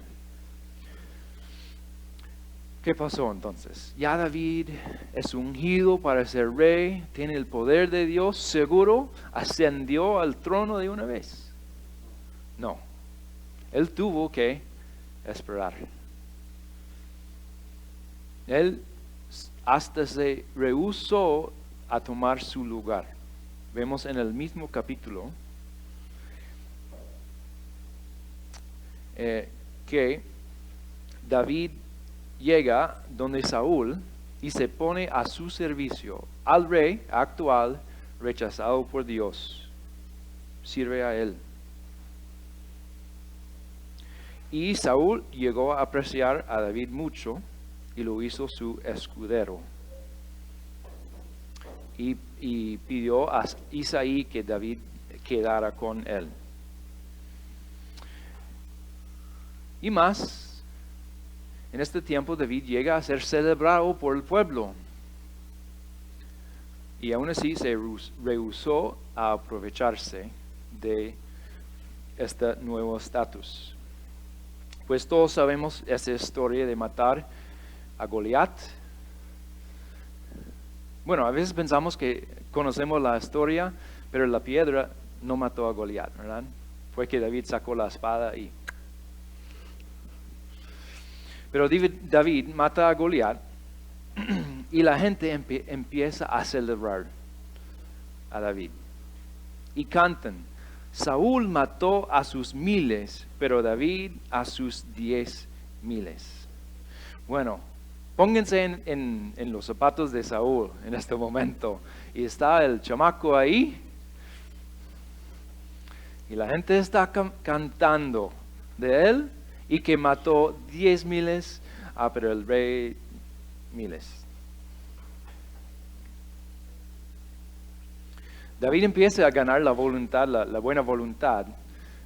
¿Qué pasó entonces? Ya David es ungido para ser rey, tiene el poder de Dios, seguro ascendió al trono de una vez. No, él tuvo que esperar. Él hasta se rehusó a tomar su lugar. Vemos en el mismo capítulo que David llega donde Saúl y se pone a su servicio al rey actual rechazado por Dios. Sirve a él. Y Saúl llegó a apreciar a David mucho y lo hizo su escudero. Y pidió a Isaí que David quedara con él. Y más, en este tiempo David llega a ser celebrado por el pueblo. Y aún así se rehusó a aprovecharse de este nuevo estatus. Pues todos sabemos esa historia de matar a Goliat. Bueno, a veces pensamos que conocemos la historia, pero la piedra no mató a Goliat, ¿verdad? Fue que David sacó la espada y... Pero David mata a Goliat y la gente empieza a celebrar a David. Y cantan, Saúl mató a sus miles, pero David a sus 10,000. Bueno, pónganse en los zapatos de Saúl en este momento. Y está el chamaco ahí. Y la gente está cantando de él. Y que mató 10,000, pero el rey miles. David empieza a ganar la voluntad, la buena voluntad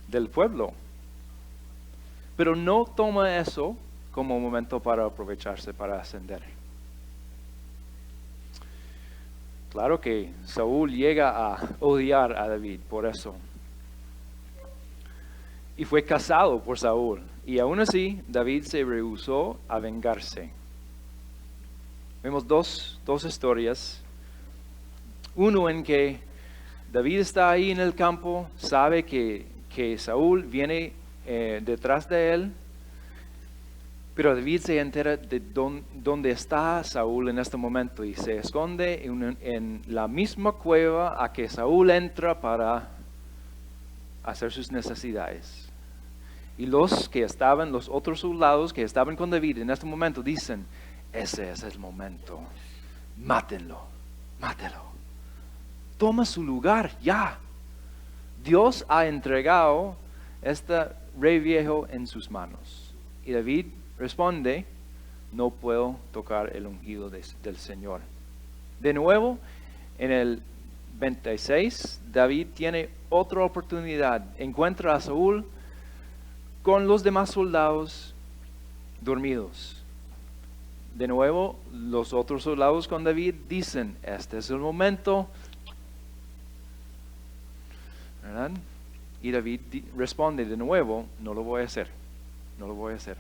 del pueblo. Pero no toma eso como momento para aprovecharse, para ascender. Claro que Saúl llega a odiar a David por eso. Y fue casado por Saúl. Y aún así, David se rehusó a vengarse. Vemos dos historias. Uno en que David está ahí en el campo, sabe que Saúl viene detrás de él, pero David se entera de dónde está Saúl en este momento y se esconde en la misma cueva a que Saúl entra para hacer sus necesidades. Y los otros soldados que estaban con David en este momento dicen, ese es el momento. Mátenlo, mátelo. Toma su lugar ya. Dios ha entregado este rey viejo en sus manos. Y David responde, no puedo tocar el ungido del Señor. De nuevo, en el 26, David tiene otra oportunidad. Encuentra a Saúl con los demás soldados dormidos. De nuevo, los otros soldados con David dicen, este es el momento. ¿Verdad? Y David responde de nuevo, no lo voy a hacer, no lo voy a hacer.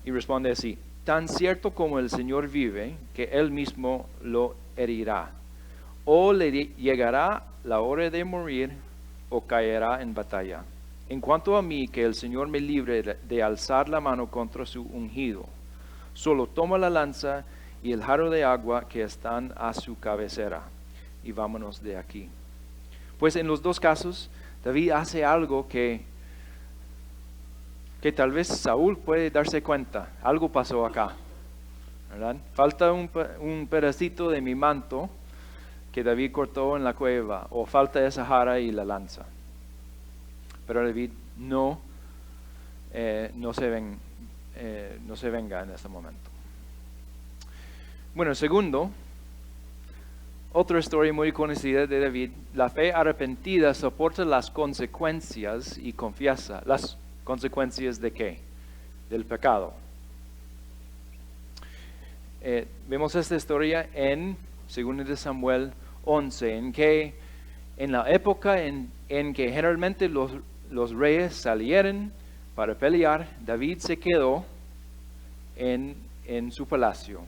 Y responde así, tan cierto como el Señor vive, que Él mismo lo herirá, o le llegará la hora de morir, o caerá en batalla. En cuanto a mí, que el Señor me libre de alzar la mano contra su ungido. Solo toma la lanza y el jarro de agua que están a su cabecera, y vámonos de aquí. Pues en los dos casos, David hace algo que tal vez Saúl puede darse cuenta. Algo pasó acá, ¿verdad? Falta un pedacito de mi manto que David cortó en la cueva, o falta esa jarra y la lanza. Pero David no se venga en este momento. Bueno, segundo, otra historia muy conocida de David, la fe arrepentida soporta las consecuencias y confiesa. ¿Las consecuencias de qué? Del pecado. Vemos esta historia en 2 Samuel 11, en que en la época en que generalmente los reyes salieron para pelear, David se quedó en su palacio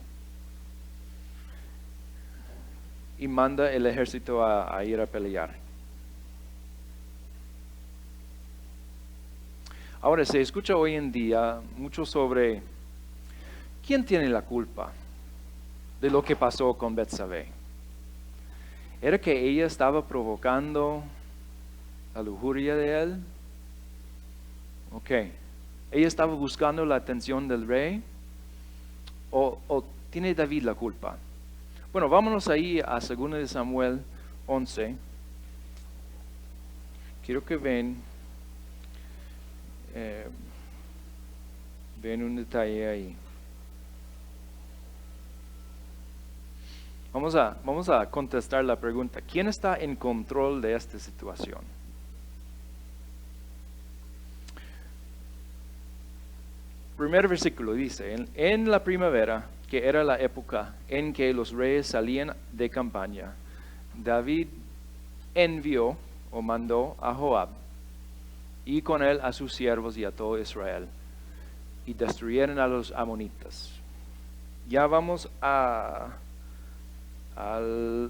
y manda el ejército a ir a pelear. Ahora se escucha hoy en día mucho sobre quién tiene la culpa de lo que pasó con Betsabé. ¿Era que ella estaba provocando la lujuria de él? Ok. ¿Ella estaba buscando la atención del rey? ¿O tiene David la culpa? Bueno, vámonos ahí a 2 Samuel 11. Quiero que ven un detalle ahí. Vamos a contestar la pregunta. ¿Quién está en control de esta situación? Primer versículo dice, en la primavera, que era la época en que los reyes salían de campaña, David envió o mandó a Joab y con él a sus siervos y a todo Israel, y destruyeron a los amonitas. Ya vamos al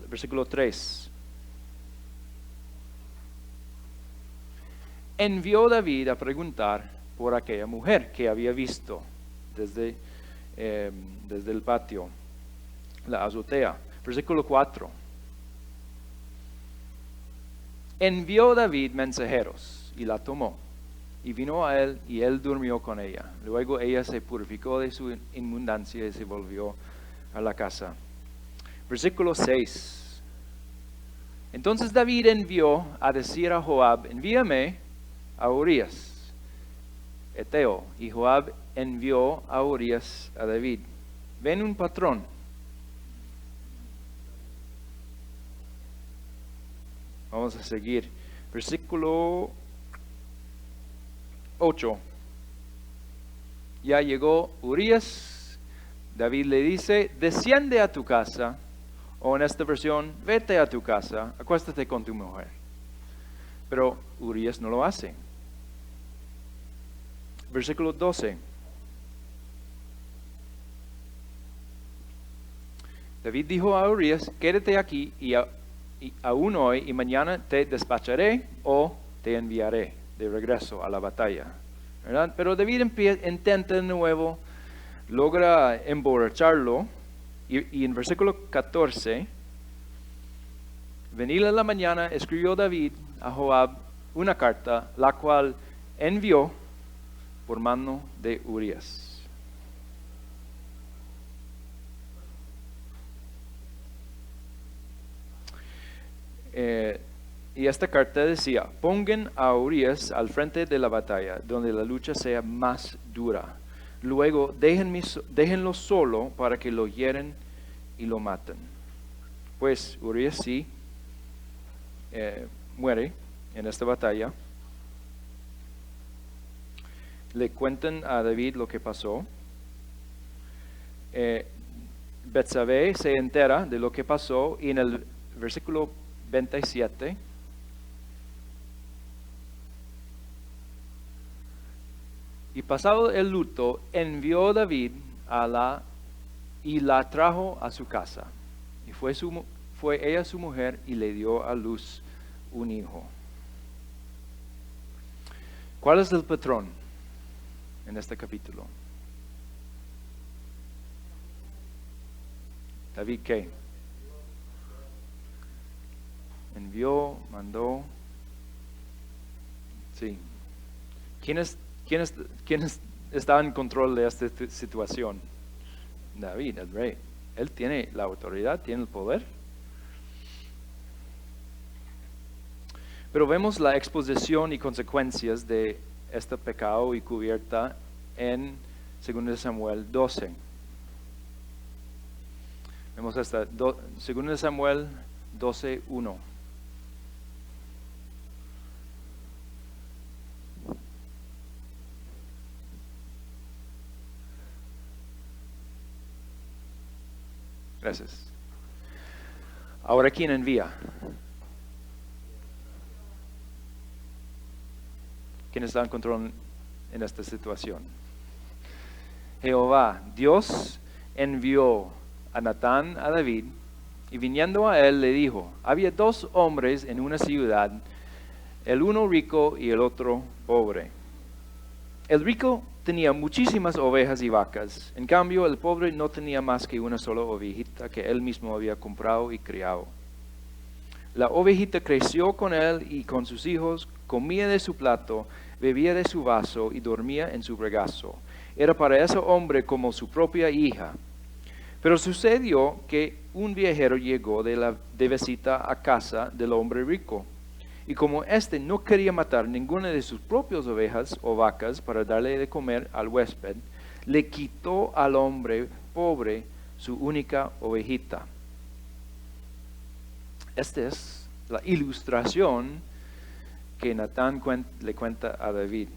versículo 3. Envió David a preguntar por aquella mujer que había visto desde el patio, la azotea. Versículo 4. Envió David mensajeros y la tomó, y vino a él, y él durmió con ella. Luego ella se purificó de su inmundancia y se volvió a la casa. Versículo 6. Entonces David envió a decir a Joab, envíame a Urías, Eteo, y Joab envió a Urías a David. Ven un patrón. Vamos a seguir. Versículo 8. Ya llegó Urías. David le dice, desciende a tu casa, o en esta versión, vete a tu casa, acuéstate con tu mujer. Pero Urías no lo hace. Versículo 12. David dijo a Urías, quédate aquí y aún hoy y mañana te despacharé o te enviaré de regreso a la batalla. ¿Verdad? Pero David intenta de nuevo, logra emborracharlo y en versículo 14 venida la mañana, escribió David a Joab una carta, la cual envió por mano de Urías. Y esta carta decía: pongan a Urías al frente de la batalla, donde la lucha sea más dura. Luego déjenlo solo para que lo hieren y lo maten. Pues Urías sí muere en esta batalla. Le cuentan a David lo que pasó. Betsabé se entera de lo que pasó y en el versículo 27 y pasado el luto, envió David y la trajo a su casa. Y fue ella su mujer y le dio a luz un hijo. ¿Cuál es el patrón en este capítulo? David, ¿qué? Envió, mandó. Sí. ¿Quién está en control de esta situación? David, el rey. Él tiene la autoridad, tiene el poder. Pero vemos la exposición y consecuencias de este pecado y cubierta en 2 Samuel 12. Vemos hasta 2 Samuel 12:1. Gracias. Ahora, ¿quién envía? ¿Quién está en control en esta situación? Jehová, Dios envió a Natán a David, y viniendo a él le dijo: había 2 hombres en una ciudad, el uno rico y el otro pobre. El rico tenía muchísimas ovejas y vacas, en cambio el pobre no tenía más que una sola ovejita que él mismo había comprado y criado. La ovejita creció con él y con sus hijos, comía de su plato, bebía de su vaso y dormía en su regazo. Era para ese hombre como su propia hija. Pero sucedió que un viajero llegó de visita a casa del hombre rico. Y como éste no quería matar ninguna de sus propias ovejas o vacas para darle de comer al huésped, le quitó al hombre pobre su única ovejita. Esta es la ilustración que Natán le cuenta a David.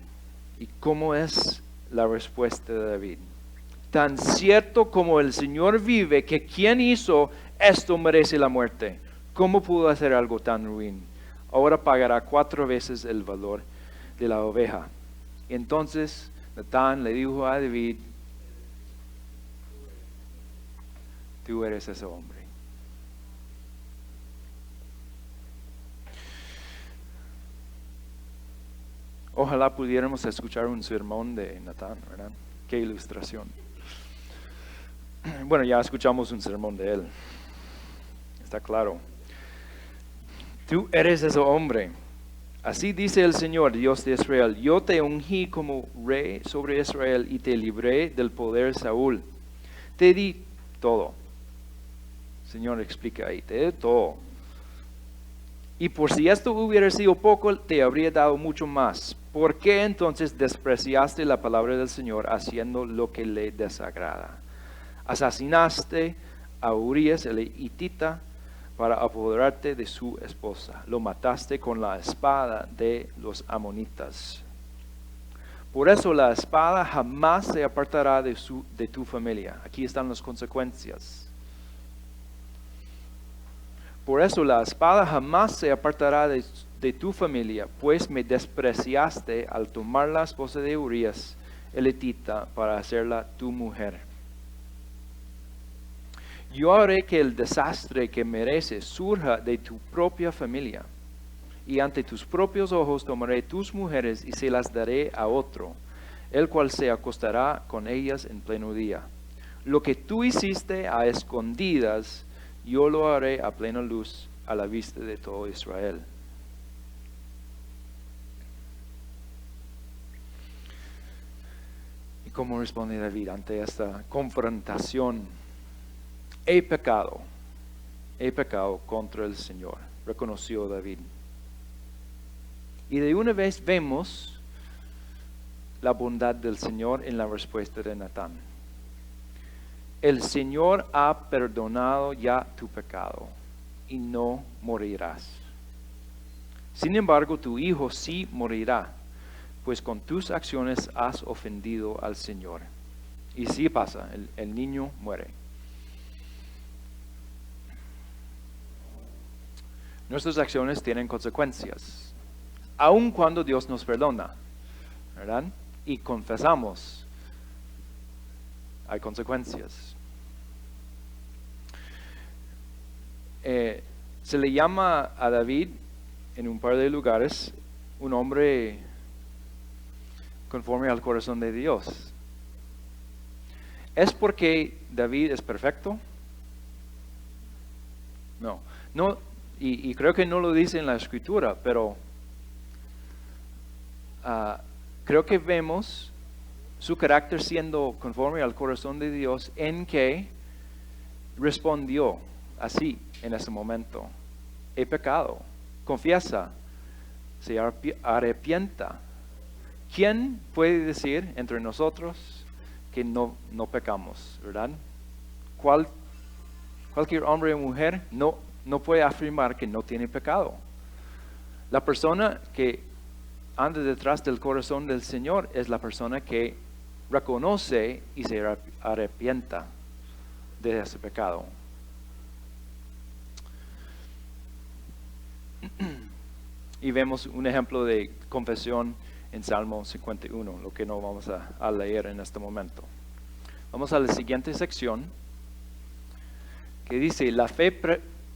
¿Y cómo es la respuesta de David? Tan cierto como el Señor vive, que quien hizo esto merece la muerte. ¿Cómo pudo hacer algo tan ruin? Ahora pagará 4 veces el valor de la oveja. Entonces Natán le dijo a David: tú eres ese hombre. Ojalá pudiéramos escuchar un sermón de Natán, ¿verdad? Qué ilustración. Bueno, ya escuchamos un sermón de él. Está claro. Tú eres ese hombre. Así dice el Señor, Dios de Israel: yo te ungí como rey sobre Israel y te libré del poder de Saúl. Te di todo. Señor explica ahí, te di todo. Y por si esto hubiera sido poco, te habría dado mucho más. ¿Por qué entonces despreciaste la palabra del Señor haciendo lo que le desagrada? Asesinaste a Urías el hitita para apoderarte de su esposa. Lo mataste con la espada de los amonitas. Por eso la espada jamás se apartará de tu familia. Aquí están las consecuencias. Por eso la espada jamás se apartará de tu familia, pues me despreciaste al tomar la esposa de Urías el hitita para hacerla tu mujer. Yo haré que el desastre que mereces surja de tu propia familia, y ante tus propios ojos tomaré tus mujeres y se las daré a otro, el cual se acostará con ellas en pleno día. Lo que tú hiciste a escondidas, yo lo haré a plena luz a la vista de todo Israel. ¿Y cómo responde David ante esta confrontación? He pecado contra el Señor, reconoció David. Y de una vez vemos la bondad del Señor en la respuesta de Natán. El Señor ha perdonado ya tu pecado y no morirás. Sin embargo, tu hijo sí morirá, pues con tus acciones has ofendido al Señor. Y sí pasa, el niño muere. Nuestras acciones tienen consecuencias, aun cuando Dios nos perdona, ¿verdad? Y confesamos, hay consecuencias. Se le llama a David en un par de lugares un hombre conforme al corazón de Dios. ¿Es porque David es perfecto? No, y creo que no lo dice en la escritura, pero creo que vemos su carácter siendo conforme al corazón de Dios en que respondió así en ese momento. He pecado, confiesa, se arrepienta. ¿Quién puede decir entre nosotros que no pecamos, verdad? Cualquier hombre o mujer no puede afirmar que no tiene pecado. La persona que anda detrás del corazón del Señor es la persona que reconoce y se arrepienta de ese pecado. Y vemos un ejemplo de confesión en Salmo 51, lo que no vamos a leer en este momento. Vamos a la siguiente sección, que dice: la fe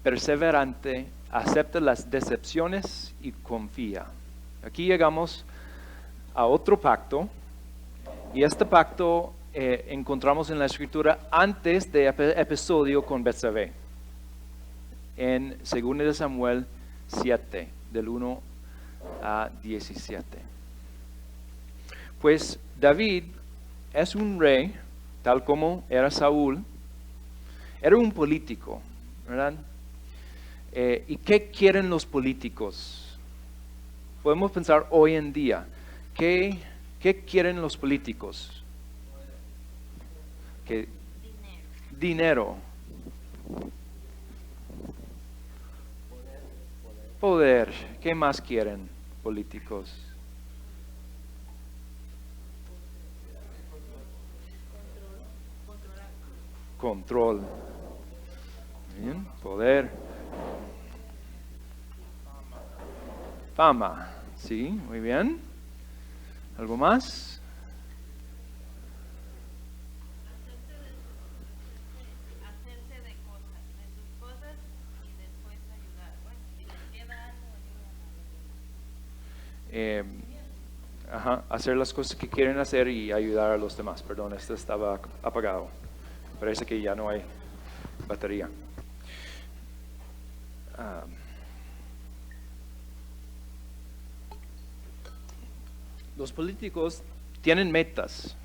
perseverante acepta las decepciones y confía. Aquí llegamos a otro pacto, y este pacto encontramos en la escritura antes del episodio con Betsabé, en 2 de Samuel 7, del 1 a 17. Pues David es un rey, tal como era Saúl, era un político, ¿verdad? ¿Y qué quieren los políticos? Podemos pensar hoy en día, ¿qué quieren los políticos? Dinero. Poder. ¿Qué más quieren políticos? Control. Bien, poder. Fama. Sí, muy bien. ¿Algo más? Hacerse de sus cosas y después ayudar. Bueno, si les queda algo, Hacer las cosas que quieren hacer y ayudar a los demás. Perdón, este estaba apagado. Parece que ya no hay batería. Los políticos tienen metas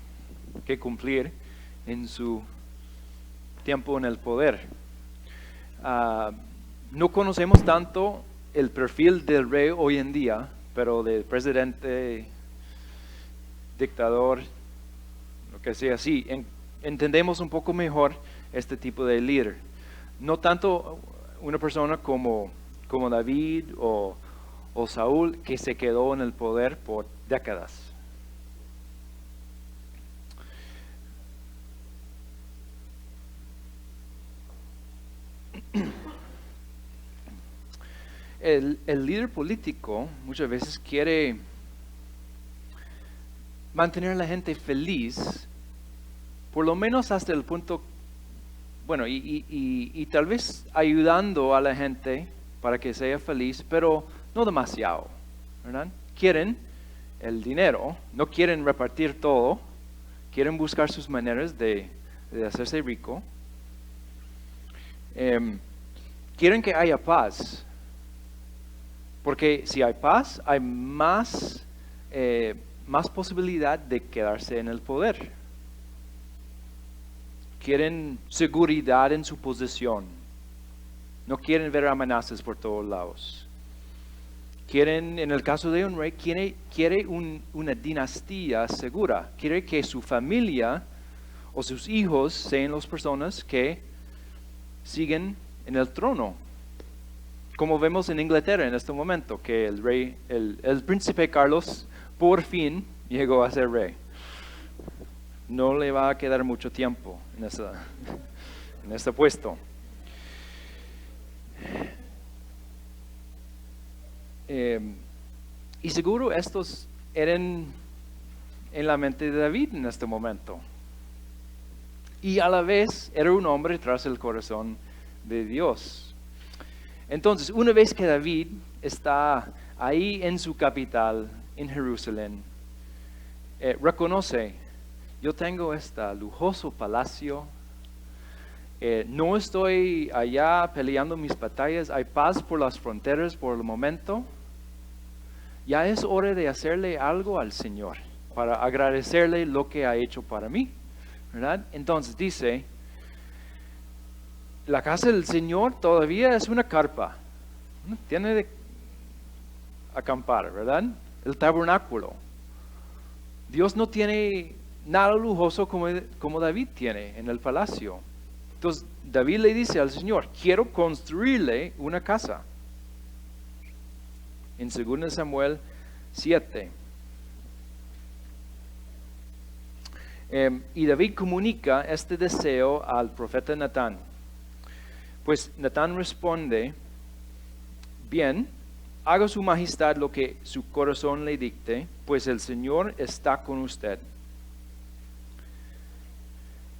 que cumplir en su tiempo en el poder. No conocemos tanto el perfil del rey hoy en día, pero del presidente, dictador, lo que sea así, entendemos un poco mejor este tipo de líder. No tanto una persona como David o Saúl, que se quedó en el poder por décadas. El líder político muchas veces quiere mantener a la gente feliz, por lo menos hasta el punto, bueno, y tal vez ayudando a la gente para que sea feliz, pero no demasiado, ¿verdad? Quieren el dinero, no quieren repartir todo, quieren buscar sus maneras de hacerse rico. quieren que haya paz. Porque si hay paz, hay más posibilidad de quedarse en el poder. Quieren seguridad en su posición. No quieren ver amenazas por todos lados. Quieren, en el caso de un rey, quiere una dinastía segura. Quiere que su familia o sus hijos sean las personas que siguen en el trono. Como vemos en Inglaterra en este momento, que el rey, el príncipe Carlos, por fin llegó a ser rey. No le va a quedar mucho tiempo en este puesto. Y seguro estos eran en la mente de David en este momento. Y a la vez era un hombre tras el corazón de Dios. Entonces, una vez que David está ahí en su capital, en Jerusalén, reconoce, yo tengo este lujoso palacio, no estoy allá peleando mis batallas, hay paz por las fronteras por el momento. Ya es hora de hacerle algo al Señor para agradecerle lo que ha hecho para mí, ¿verdad? Entonces dice, la casa del Señor todavía es una carpa, tiene de acampar, ¿verdad? El tabernáculo. Dios no tiene nada lujoso como David tiene en el palacio. Entonces David le dice al Señor, quiero construirle una casa. En 2 Samuel 7. Y David comunica este deseo al profeta Natán. Pues Natán responde, bien, haga su majestad lo que su corazón le dicte, pues el Señor está con usted.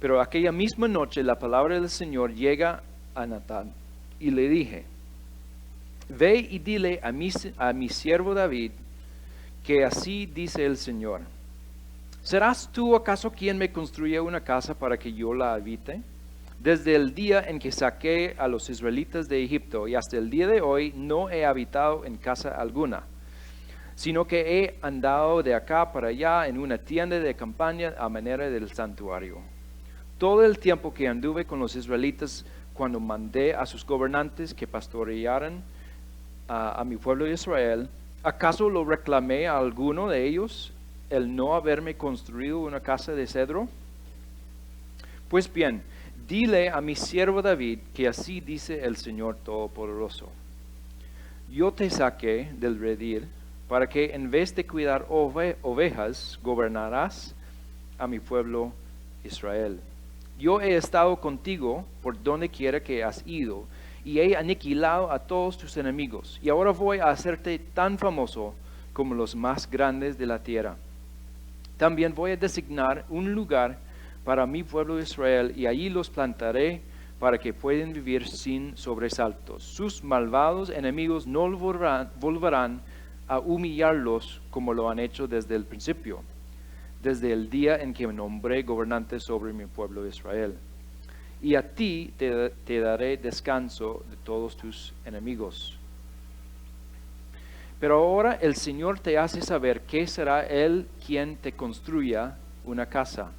Pero aquella misma noche la palabra del Señor llega a Natán y le dije, ve y dile a mi siervo David que así dice el Señor. ¿Serás tú acaso quien me construya una casa para que yo la habite? Desde el día en que saqué a los israelitas de Egipto y hasta el día de hoy no he habitado en casa alguna, sino que he andado de acá para allá en una tienda de campaña a manera del santuario. Todo el tiempo que anduve con los israelitas, cuando mandé a sus gobernantes que pastorearan a mi pueblo de Israel, ¿acaso lo reclamé a alguno de ellos el no haberme construido una casa de cedro? Pues bien, dile a mi siervo David que así dice el Señor Todopoderoso. Yo te saqué del redil para que en vez de cuidar ovejas, gobernarás a mi pueblo Israel. Yo he estado contigo por donde quiera que has ido y he aniquilado a todos tus enemigos. Y ahora voy a hacerte tan famoso como los más grandes de la tierra. También voy a designar un lugar para mi pueblo Israel y allí los plantaré para que puedan vivir sin sobresaltos. Sus malvados enemigos no volverán a humillarlos como lo han hecho desde el principio, desde el día en que me nombré gobernante sobre mi pueblo Israel. Y a ti te daré descanso de todos tus enemigos. Pero ahora el Señor te hace saber que será Él quien te construya una casa.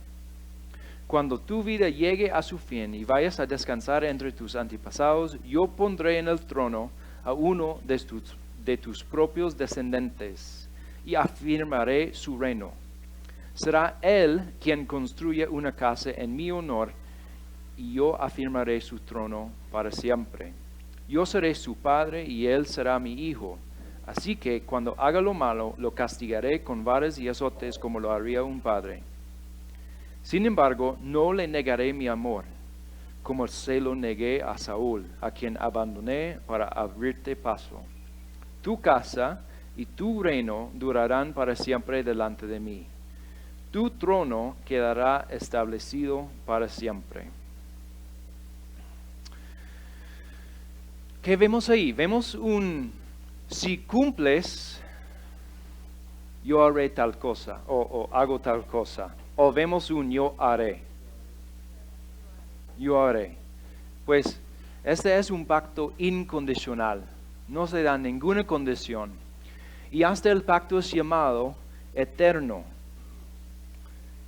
Cuando tu vida llegue a su fin y vayas a descansar entre tus antepasados, yo pondré en el trono a uno de tus propios descendientes y afirmaré su reino. Será Él quien construya una casa en mi honor y yo afirmaré su trono para siempre. Yo seré su padre y Él será mi hijo. Así que cuando haga lo malo, lo castigaré con varas y azotes como lo haría un padre. Sin embargo, no le negaré mi amor, como se lo negué a Saúl, a quien abandoné para abrirte paso. Tu casa y tu reino durarán para siempre delante de mí. Tu trono quedará establecido para siempre. ¿Qué vemos ahí? Vemos si cumples, yo haré tal cosa, o hago tal cosa. O vemos yo haré. Yo haré. Pues Este es un pacto incondicional, no se da ninguna condición. Y hasta el pacto es llamado eterno.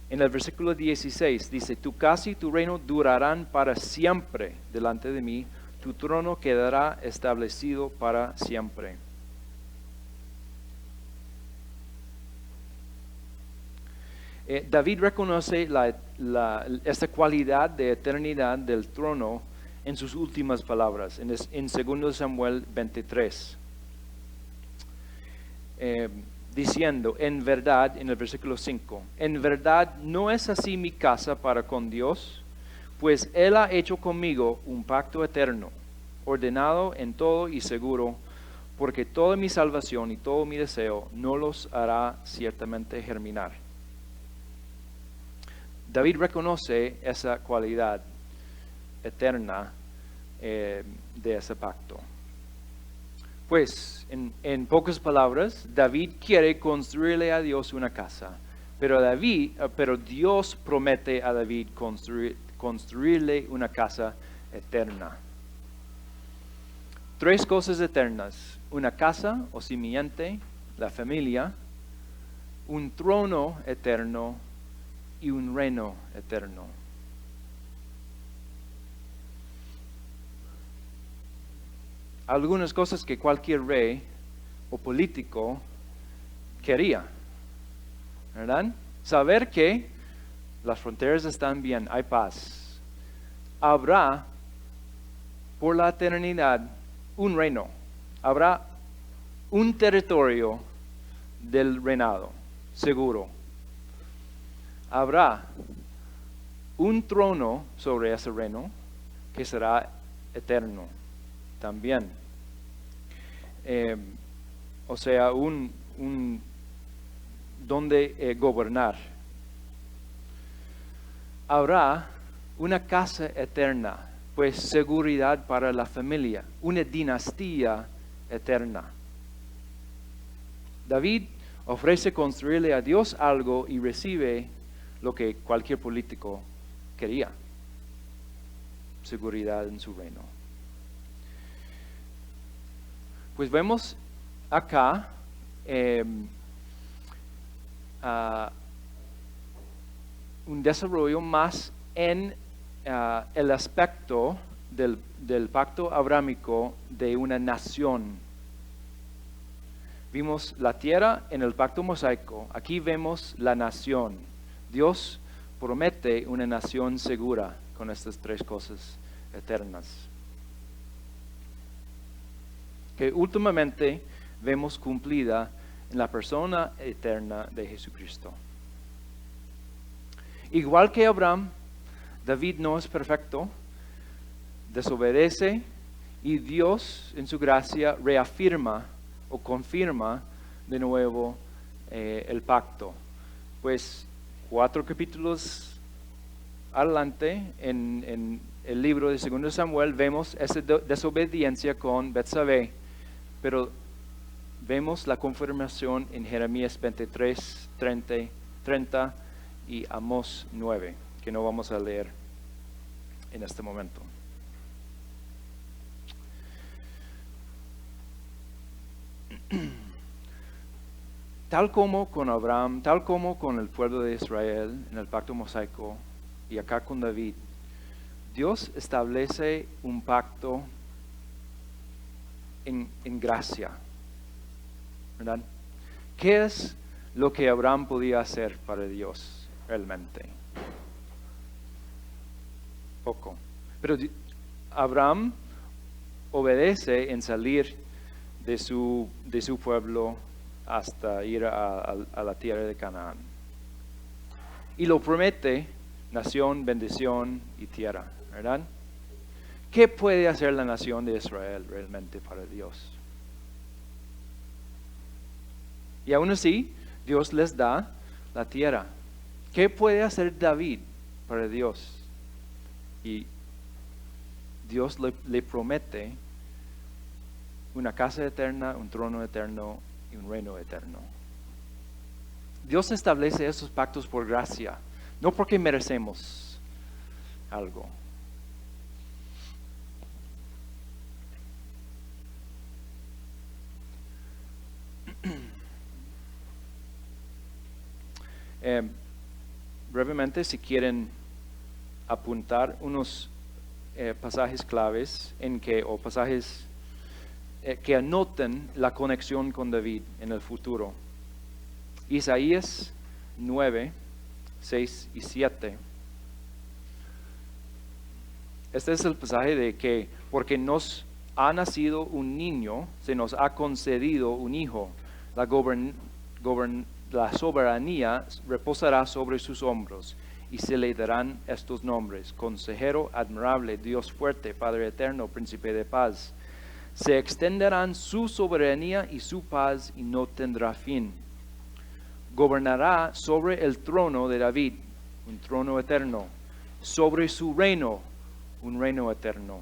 En el versículo 16 dice, tu casa y tu reino durarán para siempre delante de mí, tu trono quedará establecido para siempre. David reconoce esta cualidad de eternidad del trono en sus últimas palabras, en 2 Samuel 23. Diciendo, en verdad, en el versículo 5, en verdad no es así mi casa para con Dios, pues Él ha hecho conmigo un pacto eterno, ordenado en todo y seguro, porque toda mi salvación y todo mi deseo no los hará ciertamente germinar. David reconoce esa cualidad eterna de ese pacto. Pues, en pocas palabras, David quiere construirle a Dios una casa, pero Dios promete a David construirle una casa eterna. 3 cosas eternas: una casa o simiente, la familia, un trono eterno y un reino eterno. Algunas cosas que cualquier rey o político quería, ¿verdad? Saber que las fronteras están bien, hay paz. Habrá por la eternidad un reino, habrá un territorio del reinado, seguro. Habrá un trono sobre ese reino que será eterno también. O sea, un donde gobernar. Habrá una casa eterna, pues seguridad para la familia, una dinastía eterna. David ofrece construirle a Dios algo y recibe lo que cualquier político quería: seguridad en su reino. Pues vemos acá un desarrollo más en el aspecto del pacto abrámico de una nación. Vimos la tierra en el pacto mosaico, aquí vemos la nación. Dios promete una nación segura con estas 3 cosas eternas, que últimamente vemos cumplida en la persona eterna de Jesucristo. Igual que Abraham, David no es perfecto, desobedece, y Dios en su gracia reafirma o confirma de nuevo el pacto. Pues 4 capítulos adelante en el libro de 2 Samuel vemos esa desobediencia con Betsabé, pero vemos la confirmación en Jeremías 23, 30 y Amós 9, que no vamos a leer en este momento. Tal como con Abraham, tal como con el pueblo de Israel en el pacto mosaico y acá con David, Dios establece un pacto en gracia, ¿verdad? ¿Qué es lo que Abraham podía hacer para Dios realmente? Poco. Pero Abraham obedece en salir de su pueblo hasta ir a la tierra de Canaán. Y lo promete: nación, bendición y tierra, ¿verdad? ¿Qué puede hacer la nación de Israel realmente para Dios? Y aún así, Dios les da la tierra. ¿Qué puede hacer David para Dios? Y Dios le promete una casa eterna, un trono eterno y un reino eterno. Dios establece esos pactos por gracia, no porque merecemos algo. Brevemente, si quieren apuntar unos pasajes claves o pasajes que anoten la conexión con David en el futuro. Isaías 9, 6 y 7. Este es el pasaje de que porque nos ha nacido un niño, se nos ha concedido un hijo, la soberanía reposará sobre sus hombros y se le darán estos nombres: Consejero admirable, Dios fuerte, Padre eterno, Príncipe de paz. Se extenderán su soberanía y su paz y no tendrá fin. Gobernará sobre el trono de David, un trono eterno, sobre su reino, un reino eterno,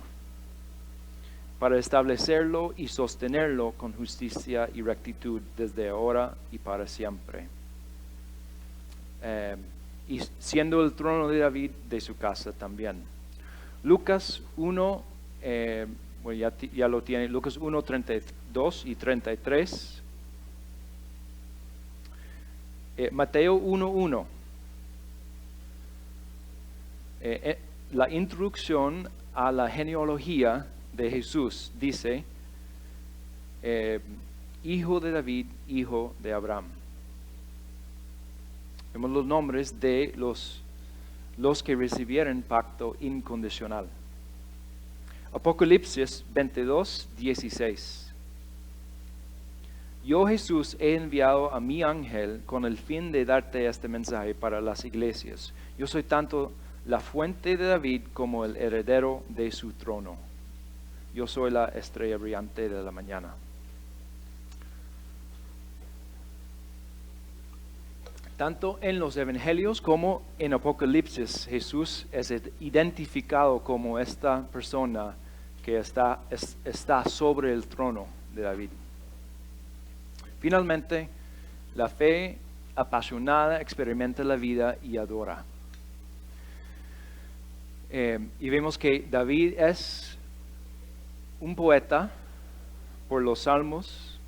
para establecerlo y sostenerlo con justicia y rectitud desde ahora y para siempre. Y siendo el trono de David de su casa también. Lucas 1, ya lo tiene, Lucas 1, 32 y 33. Mateo 1, 1. La introducción a la genealogía de Jesús dice, hijo de David, hijo de Abraham. Vemos los nombres de los que recibieron pacto incondicional. Apocalipsis 22, 16. Yo, Jesús, he enviado a mi ángel con el fin de darte este mensaje para las iglesias. Yo soy tanto la fuente de David como el heredero de su trono. Yo soy la estrella brillante de la mañana. Tanto en los evangelios como en Apocalipsis, Jesús es identificado como esta persona que está sobre el trono de David. Finalmente, la fe apasionada experimenta la vida y adora. Y vemos que David es un poeta por los salmos.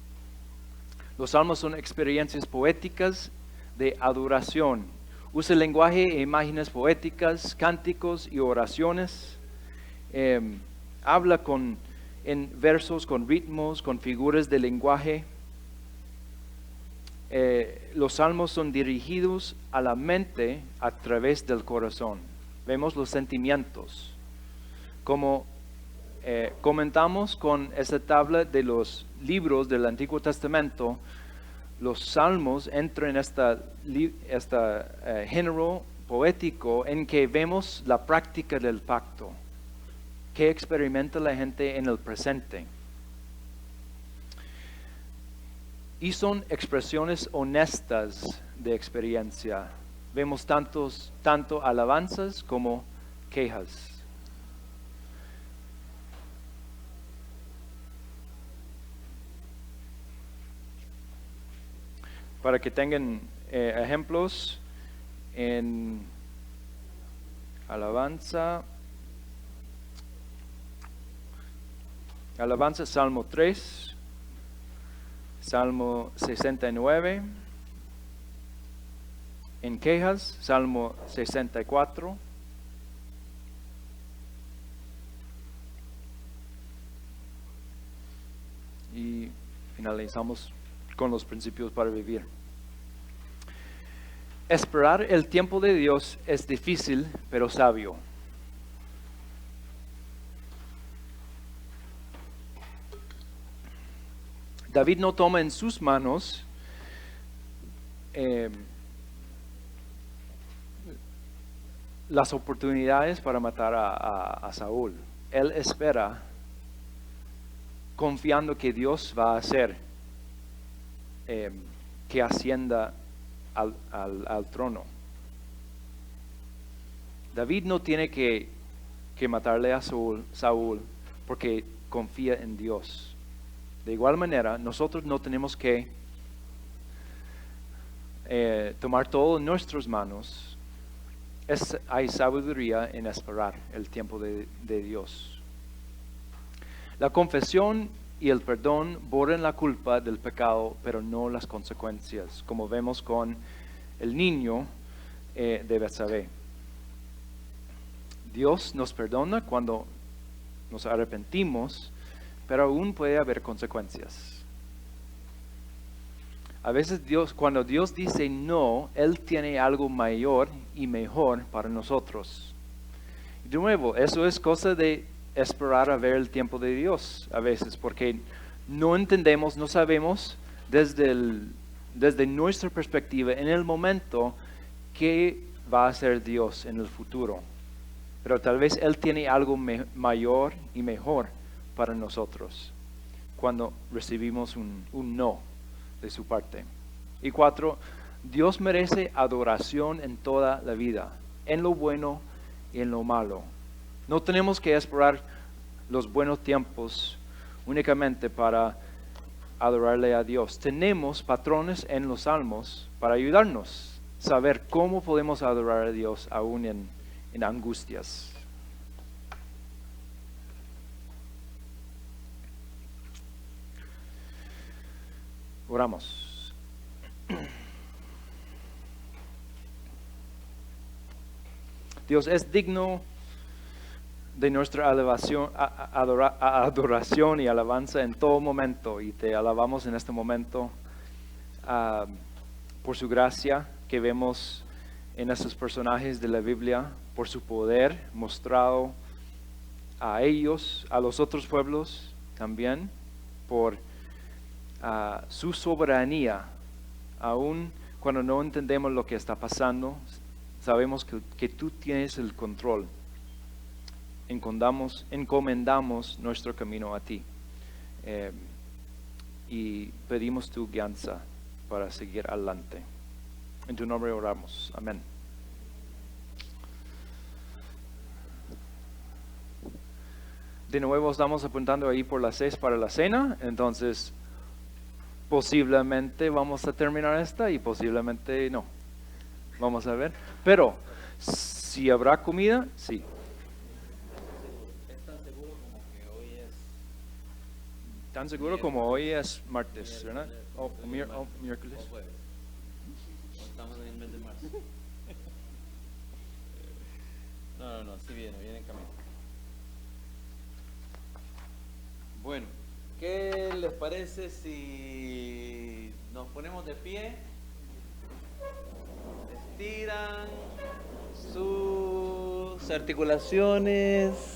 Los salmos son experiencias poéticas de adoración. Usa el lenguaje e imágenes poéticas, cánticos y oraciones. Habla en versos con ritmos, con figuras de lenguaje. Los salmos son dirigidos a la mente a través del corazón. Vemos los sentimientos. Como comentamos con esta tabla de los libros del Antiguo Testamento, los salmos entran en este género poético en que vemos la práctica del pacto, que experimenta la gente en el presente. Y son expresiones honestas de experiencia. Vemos tanto alabanzas como quejas. Para que tengan ejemplos en alabanza, Salmo 3, Salmo 69, en quejas, Salmo 64, y finalizamos con los principios para vivir. Esperar el tiempo de Dios es difícil, pero sabio. David no toma en sus manos las oportunidades para matar a Saúl. Él espera confiando que Dios va a hacer que ascienda al trono. David no tiene que matarle a Saúl porque confía en Dios. De igual manera, nosotros no tenemos que tomar todo en nuestras manos. Hay sabiduría en esperar el tiempo de Dios. La confesión y el perdón borran la culpa del pecado, pero no las consecuencias, como vemos con el niño de Betsabé. Dios nos perdona cuando nos arrepentimos, pero aún puede haber consecuencias. A veces cuando Dios dice no, Él tiene algo mayor y mejor para nosotros. De nuevo, eso es cosa de esperar a ver el tiempo de Dios a veces, porque no entendemos, no sabemos desde nuestra perspectiva en el momento qué va a hacer Dios en el futuro. Pero tal vez Él tiene algo mayor y mejor para nosotros cuando recibimos un no de su parte. Y 4, Dios merece adoración en toda la vida, en lo bueno y en lo malo. No tenemos que esperar los buenos tiempos únicamente para adorarle a Dios. Tenemos patrones en los salmos para ayudarnos a saber cómo podemos adorar a Dios aún en angustias. Oramos. Dios es digno de nuestra adoración y alabanza en todo momento, y te alabamos en este momento por su gracia que vemos en estos personajes de la Biblia, por su poder mostrado a ellos, a los otros pueblos también, por su soberanía. Aun cuando no entendemos lo que está pasando, sabemos que tú tienes el control. Encomendamos nuestro camino a ti y pedimos tu guianza para seguir adelante. En tu nombre oramos. Amén. De nuevo estamos apuntando ahí por las 6 para la cena, entonces posiblemente vamos a terminar esta y posiblemente no. Vamos a ver. Pero si habrá comida, sí. Tan seguro como hoy es martes, ¿verdad? O miércoles. Estamos en el mes de marzo. No, sí viene en camino. Bueno, ¿qué les parece si nos ponemos de pie? Estiran sus articulaciones.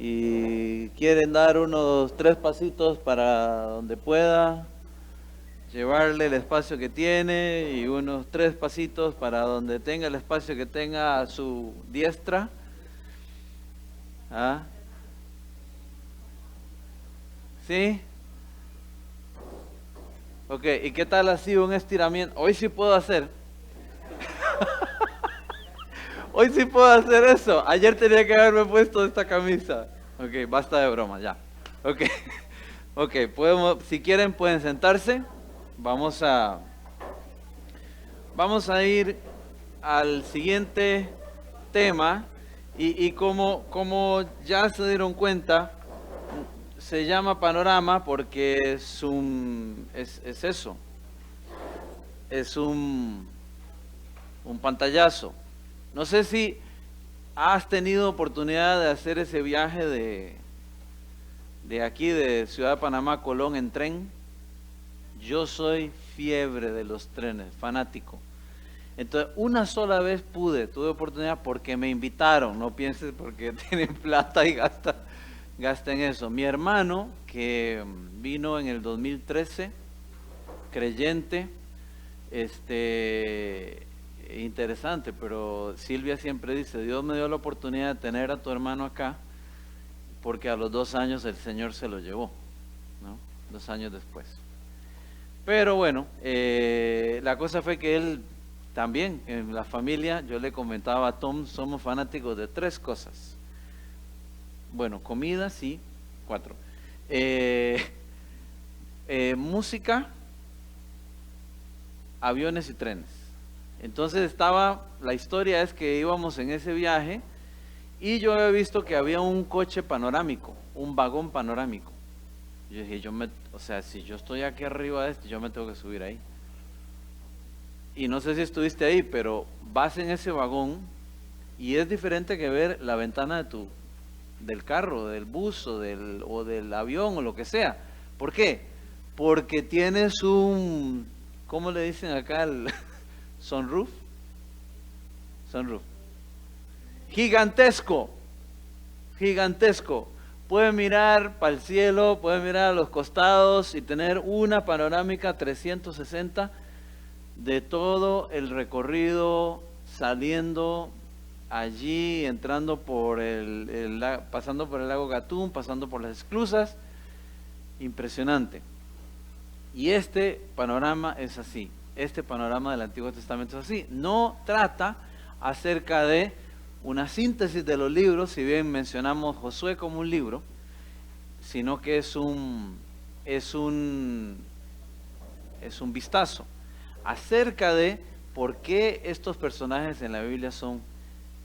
Y quieren dar unos 3 pasitos para donde pueda, llevarle el espacio que tiene, y unos 3 pasitos para donde tenga el espacio que tenga a su diestra. ¿Ah? ¿Sí? Ok, ¿y qué tal así un estiramiento? Hoy sí puedo hacer. Hoy sí puedo hacer eso. Ayer tenía que haberme puesto esta camisa. Ok, basta de broma, ya. Ok, podemos, si quieren pueden sentarse. Vamos a ir al siguiente tema. Y como ya se dieron cuenta, se llama panorama porque es eso. Es un pantallazo. No sé si has tenido oportunidad de hacer ese viaje de aquí, de Ciudad de Panamá a Colón en tren. Yo soy fiebre de los trenes, fanático. Entonces, una sola vez tuve oportunidad porque me invitaron. No pienses porque tienen plata y gastan eso. Mi hermano, que vino en el 2013, creyente, interesante, pero Silvia siempre dice, Dios me dio la oportunidad de tener a tu hermano acá, porque a los 2 años el Señor se lo llevó, ¿no? 2 años después. Pero bueno, la cosa fue que él también, en la familia, yo le comentaba a Tom, somos fanáticos de 3 cosas. Bueno, comida, sí, 4. Música, aviones y trenes. Entonces la historia es que íbamos en ese viaje y yo había visto que había un coche panorámico, un vagón panorámico. Yo dije, si yo estoy aquí arriba de yo me tengo que subir ahí. y no sé si estuviste ahí, pero vas en ese vagón y es diferente que ver la ventana del carro, del bus o del avión o lo que sea. ¿Por qué? Porque tienes un, ¿cómo le dicen acá? Sunroof. Sunroof. Gigantesco. Puede mirar para el cielo, puede mirar a los costados y tener una panorámica 360 de todo el recorrido, saliendo allí, entrando por pasando por el lago Gatún, pasando por las esclusas. Impresionante. Y este panorama es así. Este panorama del Antiguo Testamento es así. No trata acerca de una síntesis de los libros, si bien mencionamos Josué como un libro, sino que es un vistazo acerca de por qué estos personajes en la Biblia son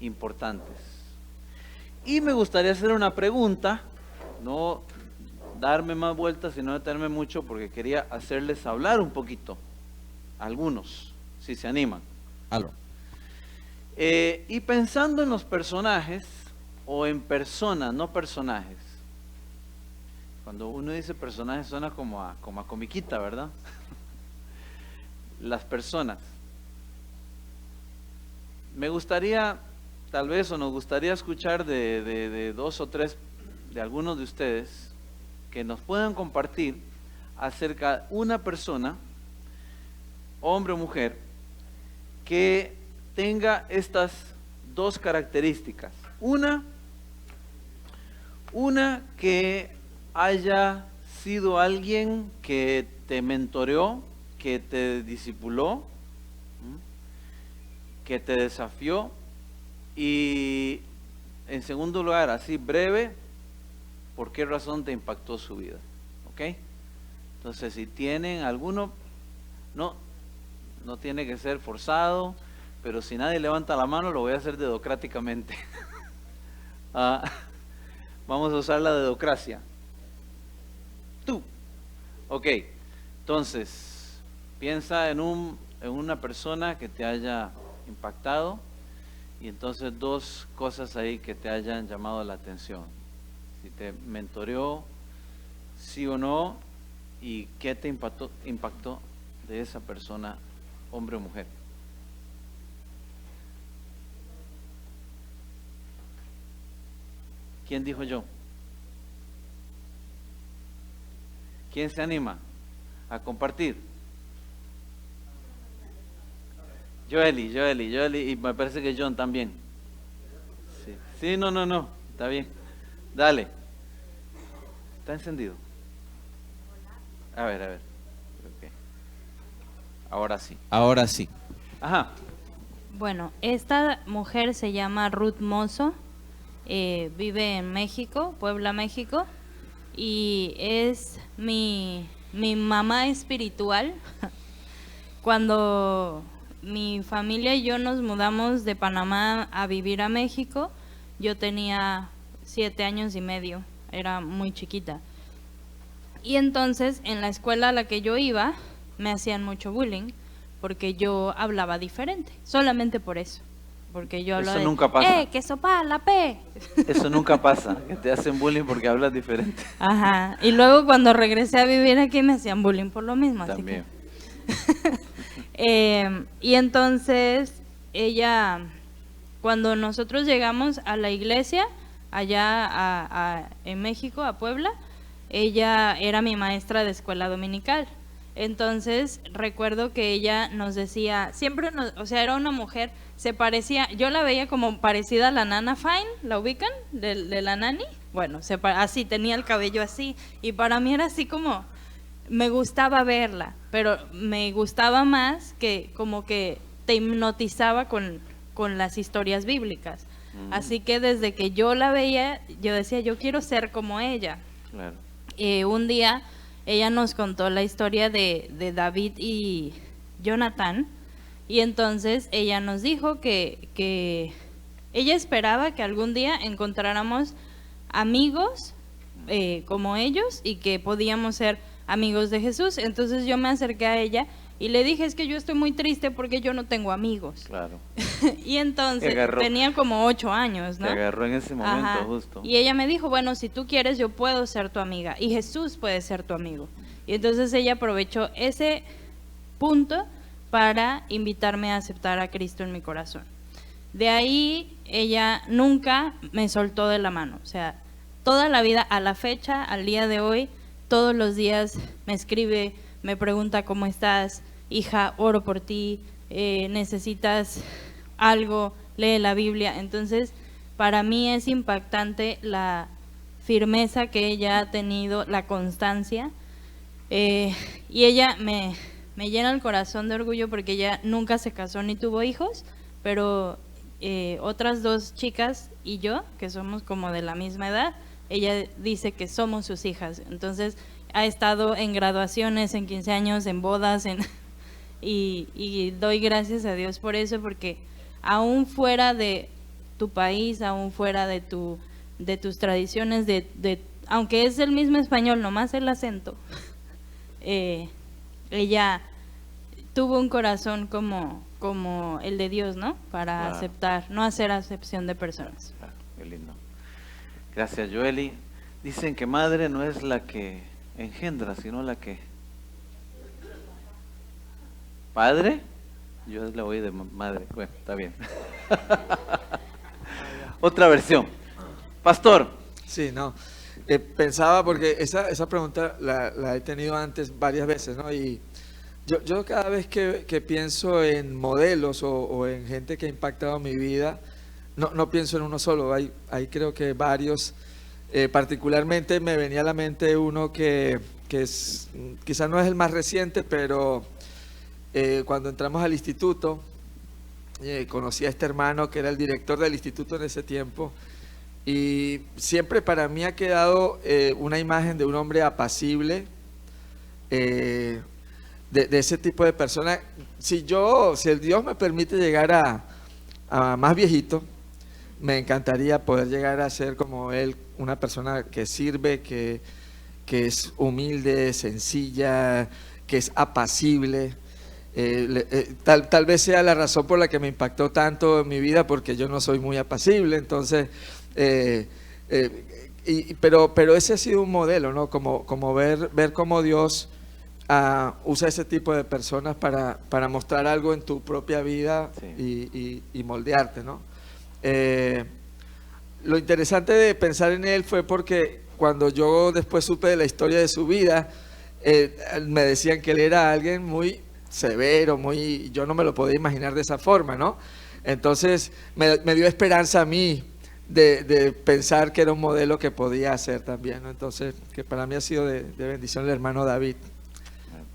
importantes. Y me gustaría hacer una pregunta, no darme más vueltas y no detenerme mucho, porque quería hacerles hablar un poquito, algunos, si se animan. Y pensando en los personajes, o en personas, no personajes. Cuando uno dice personajes suena como a comiquita, ¿verdad? Las personas. Me gustaría, tal vez, o nos gustaría escuchar de dos o tres, de algunos de ustedes, que nos puedan compartir acerca de una persona, hombre o mujer, que tenga estas dos características. Una que haya sido alguien que te mentoreó, que te discipuló, que te desafió, y en segundo lugar, así breve, ¿por qué razón te impactó su vida? ¿Ok? Entonces, si tienen alguno, no tiene que ser forzado, pero si nadie levanta la mano, lo voy a hacer dedocráticamente. Vamos a usar la dedocracia. Tú. Ok, entonces, piensa en una persona que te haya impactado, y entonces dos cosas ahí que te hayan llamado la atención. Si te mentoreó, sí o no, y qué te impactó de esa persona, hombre o mujer. ¿Quién dijo yo? ¿Quién se anima a compartir? Joely, y me parece que John también. Sí, no, está bien. Dale. ¿Está encendido? A ver. Okay. Ahora sí. Ajá. Bueno, esta mujer se llama Ruth Mozo, vive en México, Puebla, México, y es mi mamá espiritual. Cuando mi familia y yo nos mudamos de Panamá a vivir a México, yo tenía 7 años y medio, era muy chiquita. Y entonces en la escuela a la que yo iba me hacían mucho bullying porque yo hablaba diferente, solamente por eso. Porque yo hablaba eso nunca pasa. que sopa la P. Eso nunca pasa, que te hacen bullying porque hablas diferente. Ajá, y luego cuando regresé a vivir aquí me hacían bullying por lo mismo. También. Y entonces ella, cuando nosotros llegamos a la iglesia allá en México, a Puebla, ella era mi maestra de escuela dominical. Entonces recuerdo que ella nos decía, siempre o sea, era una mujer, se parecía, yo la veía como parecida a la Nana Fine, ¿la ubican? De la Nani. Bueno, así, tenía el cabello así, y para mí era así como, me gustaba verla, pero me gustaba más que como que te hipnotizaba con las historias bíblicas. Así que desde que yo la veía, yo decía, yo quiero ser como ella. Claro. Un día ella nos contó la historia de David y Jonatán, y entonces ella nos dijo que ella esperaba que algún día encontráramos amigos como ellos y que podíamos ser amigos de Jesús. Entonces yo me acerqué a ella Y le dije, es que yo estoy muy triste porque yo no tengo amigos. Claro. Y entonces Te agarró. tenía como 8 años, ¿no? Te agarró en ese momento Ajá. justo. Y ella me dijo, bueno, si tú quieres, yo puedo ser tu amiga. Y Jesús puede ser tu amigo. Y entonces ella aprovechó ese punto para invitarme a aceptar a Cristo en mi corazón. De ahí ella nunca me soltó de la mano. O sea, toda la vida, a la fecha, al día de hoy, todos los días me escribe, me pregunta cómo estás, hija, oro por ti, necesitas algo, lee la Biblia. Entonces, para mí es impactante la firmeza que ella ha tenido, la constancia, y ella me llena el corazón de orgullo porque ella nunca se casó ni tuvo hijos, pero otras 2 chicas y yo, que somos como de la misma edad, ella dice que somos sus hijas. Entonces ha estado en graduaciones, en 15 años, en bodas, y doy gracias a Dios por eso, porque aún fuera de tu país, aún fuera de tus tradiciones, aunque es el mismo español, nomás el acento, ella tuvo un corazón como el de Dios, ¿no? Para Claro. aceptar, no hacer acepción de personas. Ah, qué lindo. Gracias, Joely. Dicen que madre no es la que engendra, sino la que... ¿Padre? Yo le oí de madre. Bueno, está bien. Otra versión. Pastor. Sí, no. Pensaba, porque esa pregunta la he tenido antes varias veces, ¿no? Y yo cada vez que pienso en modelos o en gente que ha impactado mi vida, no pienso en uno solo, hay creo que varios. Particularmente me venía a la mente uno que es, quizás no es el más reciente, pero cuando entramos al instituto, conocí a este hermano que era el director del instituto en ese tiempo, y siempre para mí ha quedado una imagen de un hombre apacible, de ese tipo de persona. Si el Dios me permite llegar a más viejito, me encantaría poder llegar a ser como él, una persona que sirve, que es humilde, sencilla, que es apacible. Tal vez sea la razón por la que me impactó tanto en mi vida, porque yo no soy muy apacible. Entonces, pero ese ha sido un modelo, ¿no? Como ver cómo Dios usa ese tipo de personas para mostrar algo en tu propia vida, sí, y moldearte, ¿no? Lo interesante de pensar en él fue porque cuando yo después supe de la historia de su vida, me decían que él era alguien muy severo, yo no me lo podía imaginar de esa forma, ¿no? Entonces me dio esperanza a mí de pensar que era un modelo que podía hacer también, ¿no? Entonces, que para mí ha sido de bendición el hermano David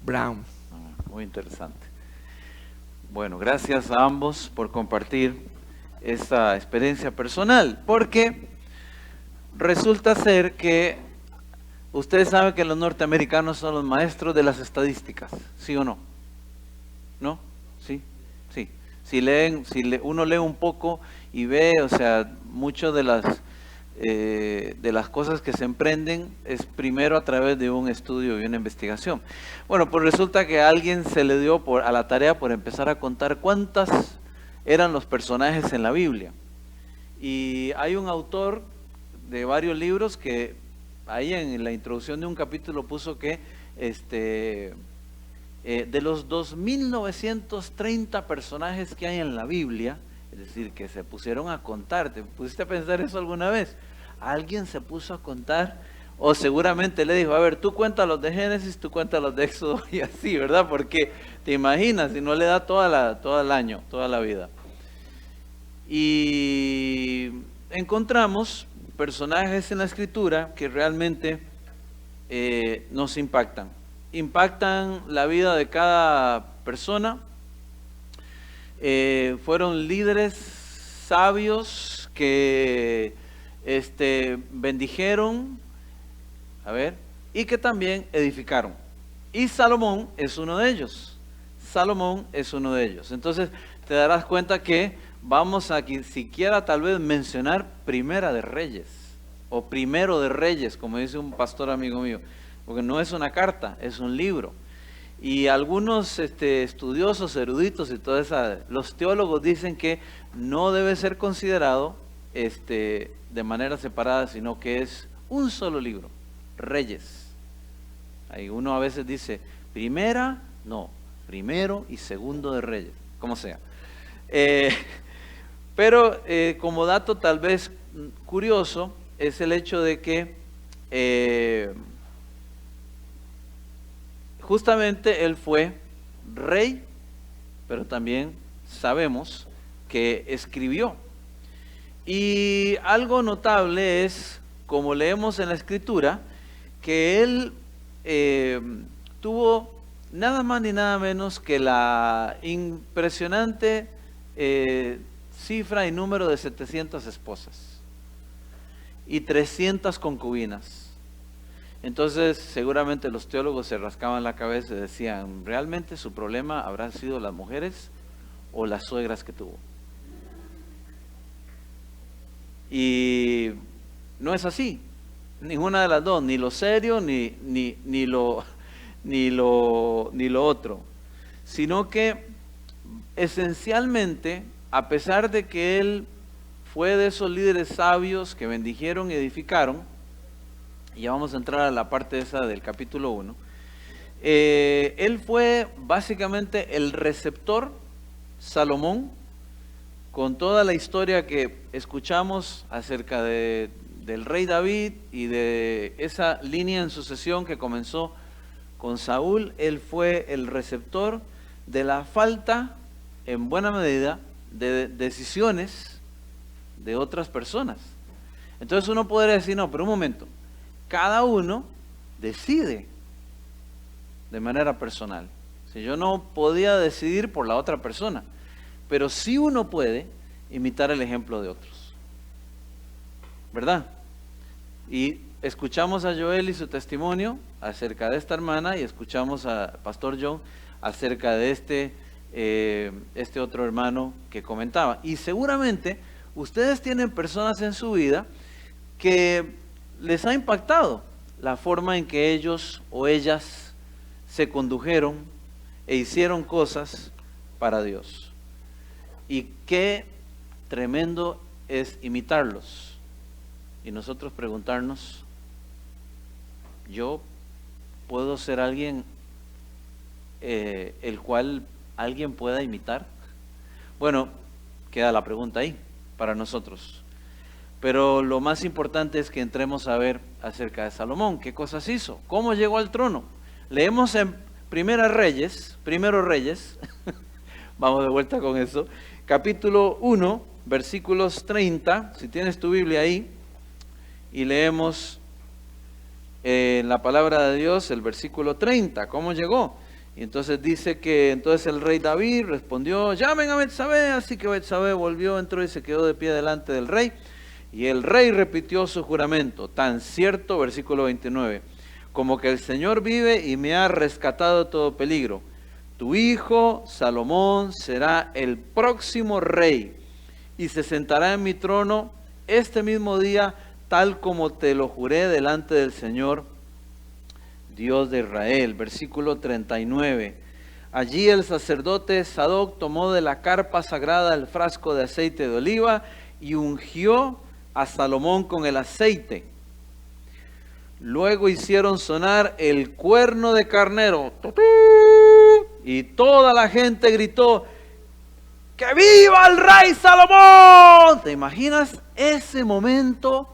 Brown. Muy interesante. Bueno, gracias a ambos por compartir esta experiencia personal, porque resulta ser que ustedes saben que los norteamericanos son los maestros de las estadísticas, ¿sí o no? ¿No? ¿Sí? Sí. Uno lee un poco y ve, o sea, mucho de las cosas que se emprenden es primero a través de un estudio y una investigación. Bueno, pues resulta que a alguien se le dio a la tarea por empezar a contar cuántas eran los personajes en la Biblia. Y hay un autor de varios libros que ahí en la introducción de un capítulo puso que de los 2.930 personajes que hay en la Biblia, es decir, que se pusieron a contar. ¿Te pusiste a pensar eso alguna vez? Alguien se puso a contar, o seguramente le dijo, a ver, tú cuenta los de Génesis, tú cuenta los de Éxodo, y así, ¿verdad? Porque te imaginas, si no le da todo el año, toda la vida. Y encontramos personajes en la Escritura que realmente nos impactan la vida de cada persona. Fueron líderes sabios que bendijeron, y que también edificaron. Y Salomón es uno de ellos. Entonces te darás cuenta que vamos a siquiera tal vez mencionar Primera de Reyes o Primero de Reyes, como dice un pastor amigo mío, porque no es una carta, es un libro. Y algunos estudiosos, eruditos y todo eso, los teólogos dicen que no debe ser considerado de manera separada, sino que es un solo libro, Reyes. Ahí uno a veces dice, primero y segundo de Reyes, como sea. Pero como dato tal vez curioso, es el hecho de que justamente él fue rey, pero también sabemos que escribió. Y algo notable es, como leemos en la Escritura, que él tuvo nada más ni nada menos que la impresionante cifra y número de 700 esposas y 300 concubinas. Entonces seguramente los teólogos se rascaban la cabeza y decían, ¿realmente su problema habrán sido las mujeres o las suegras que tuvo? Y no es así, ninguna de las dos, ni lo serio ni lo otro, sino que esencialmente, a pesar de que él fue de esos líderes sabios que bendijeron y edificaron, y ya vamos a entrar a la parte esa del capítulo 1, él fue básicamente el receptor, Salomón, con toda la historia que escuchamos acerca del rey David y de esa línea en sucesión que comenzó con Saúl. Él fue el receptor de la falta, en buena medida, de decisiones de otras personas. Entonces uno podría decir, no, pero un momento, cada uno decide de manera personal. Si yo no podía decidir por la otra persona, pero sí uno puede imitar el ejemplo de otros, ¿verdad? Y escuchamos a Joel y su testimonio acerca de esta hermana, y escuchamos a Pastor John acerca de este otro hermano que comentaba. Y seguramente ustedes tienen personas en su vida que les ha impactado la forma en que ellos o ellas se condujeron e hicieron cosas para Dios. Y qué tremendo es imitarlos. Y nosotros preguntarnos, ¿yo puedo ser alguien el cual alguien pueda imitar? Bueno, queda la pregunta ahí para nosotros. Pero lo más importante es que entremos a ver acerca de Salomón. ¿Qué cosas hizo? ¿Cómo llegó al trono? Leemos en Primero Reyes, vamos de vuelta con eso, capítulo 1, versículos 30, si tienes tu Biblia ahí, y leemos en la palabra de Dios el versículo 30, ¿cómo llegó? Y entonces dice que entonces el rey David respondió, llamen a Betsabé, así que Betsabé volvió, entró y se quedó de pie delante del rey, y el rey repitió su juramento, tan cierto, versículo 29, como que el Señor vive y me ha rescatado de todo peligro. Tu hijo Salomón será el próximo rey y se sentará en mi trono este mismo día, tal como te lo juré delante del Señor, Dios de Israel. Versículo 39. Allí el sacerdote Sadoc tomó de la carpa sagrada el frasco de aceite de oliva y ungió a Salomón con el aceite. Luego hicieron sonar el cuerno de carnero. Y toda la gente gritó, ¡que viva el rey Salomón! ¿Te imaginas ese momento,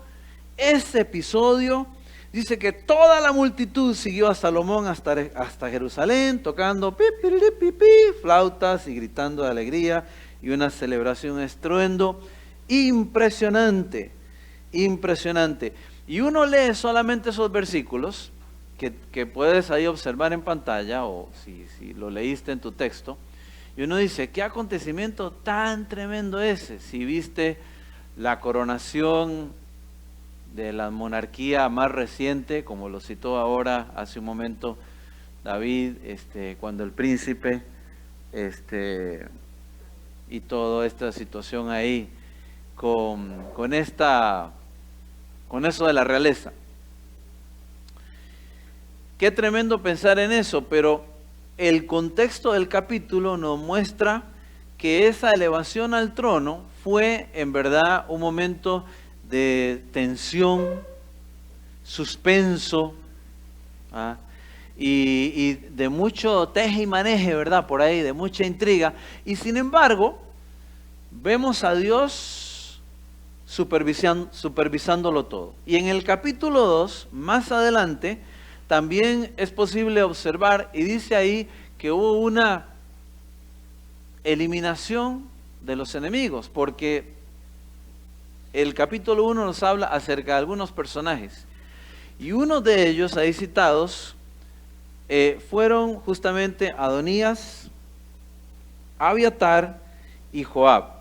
ese episodio? Dice que toda la multitud siguió a Salomón hasta Jerusalén, tocando flautas y gritando de alegría, y una celebración, estruendo impresionante, impresionante. Y uno lee solamente esos versículos que puedes ahí observar en pantalla, o si lo leíste en tu texto, y uno dice, ¿qué acontecimiento tan tremendo ese? Si viste la coronación de la monarquía más reciente, como lo citó ahora hace un momento David, cuando el príncipe, y toda esta situación ahí, con eso de la realeza. Qué tremendo pensar en eso, pero el contexto del capítulo nos muestra que esa elevación al trono fue en verdad un momento de tensión, suspenso, ¿ah? y de mucho teje y maneje, ¿verdad? Por ahí, de mucha intriga. Y sin embargo, vemos a Dios supervisándolo todo. Y en el capítulo 2, más adelante, también es posible observar, y dice ahí que hubo una eliminación de los enemigos, porque el capítulo 1 nos habla acerca de algunos personajes. Y uno de ellos, ahí citados, fueron justamente Adonías, Abiatar y Joab.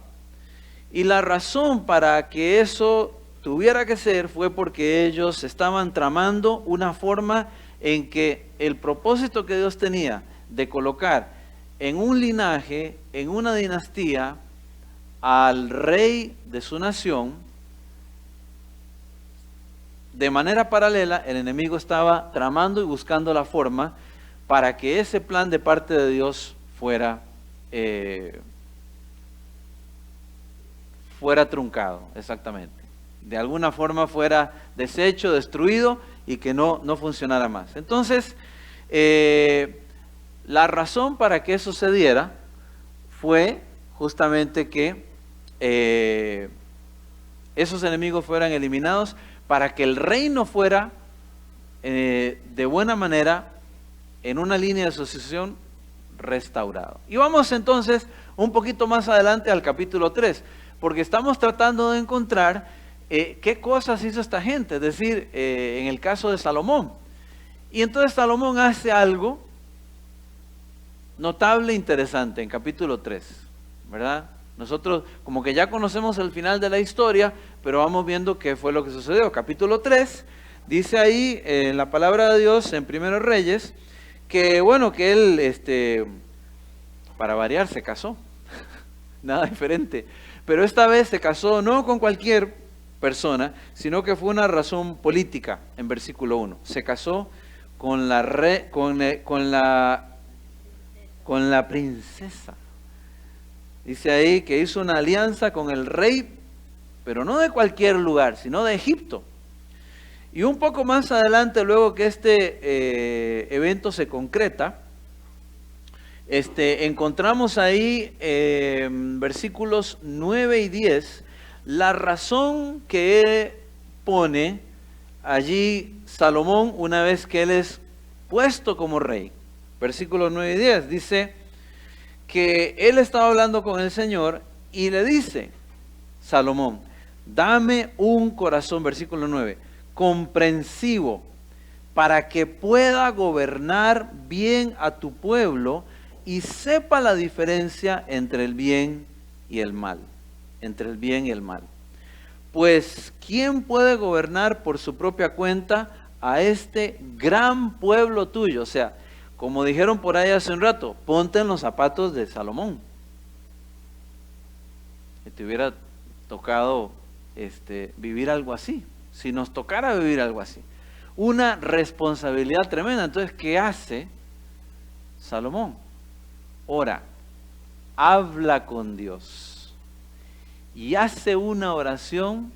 Y la razón para que eso tuviera que ser fue porque ellos estaban tramando una forma en que el propósito que Dios tenía de colocar en un linaje, en una dinastía, al rey de su nación, de manera paralela, el enemigo estaba tramando y buscando la forma para que ese plan de parte de Dios fuera truncado, exactamente. De alguna forma fuera deshecho, destruido y que no funcionara más. Entonces, la razón para que eso se diera fue justamente que esos enemigos fueran eliminados, para que el reino fuera de buena manera, en una línea de sucesión, restaurado. Y vamos entonces un poquito más adelante al capítulo 3, porque estamos tratando de encontrar qué cosas hizo esta gente, es decir, en el caso de Salomón. Y entonces Salomón hace algo notable e interesante en capítulo 3, ¿verdad? Nosotros como que ya conocemos el final de la historia, pero vamos viendo qué fue lo que sucedió. Capítulo 3, dice ahí en la palabra de Dios en Primero Reyes, que bueno, que él, para variar, se casó. Nada diferente. Pero esta vez se casó no con cualquier persona, sino que fue una razón política, en versículo 1. Se casó con la princesa. Dice ahí que hizo una alianza con el rey, pero no de cualquier lugar, sino de Egipto. Y un poco más adelante, luego que este evento se concreta, encontramos ahí versículos 9 y 10, la razón que pone allí Salomón una vez que él es puesto como rey. Versículos 9 y 10 dice que él estaba hablando con el Señor y le dice, Salomón, dame un corazón, versículo 9, comprensivo, para que pueda gobernar bien a tu pueblo y sepa la diferencia entre el bien y el mal. Entre el bien y el mal. Pues, ¿quién puede gobernar por su propia cuenta a este gran pueblo tuyo? O sea, como dijeron por ahí hace un rato, ponte en los zapatos de Salomón. Si te hubiera tocado vivir algo así, si nos tocara vivir algo así. Una responsabilidad tremenda. Entonces, ¿qué hace Salomón? Ora, habla con Dios y hace una oración,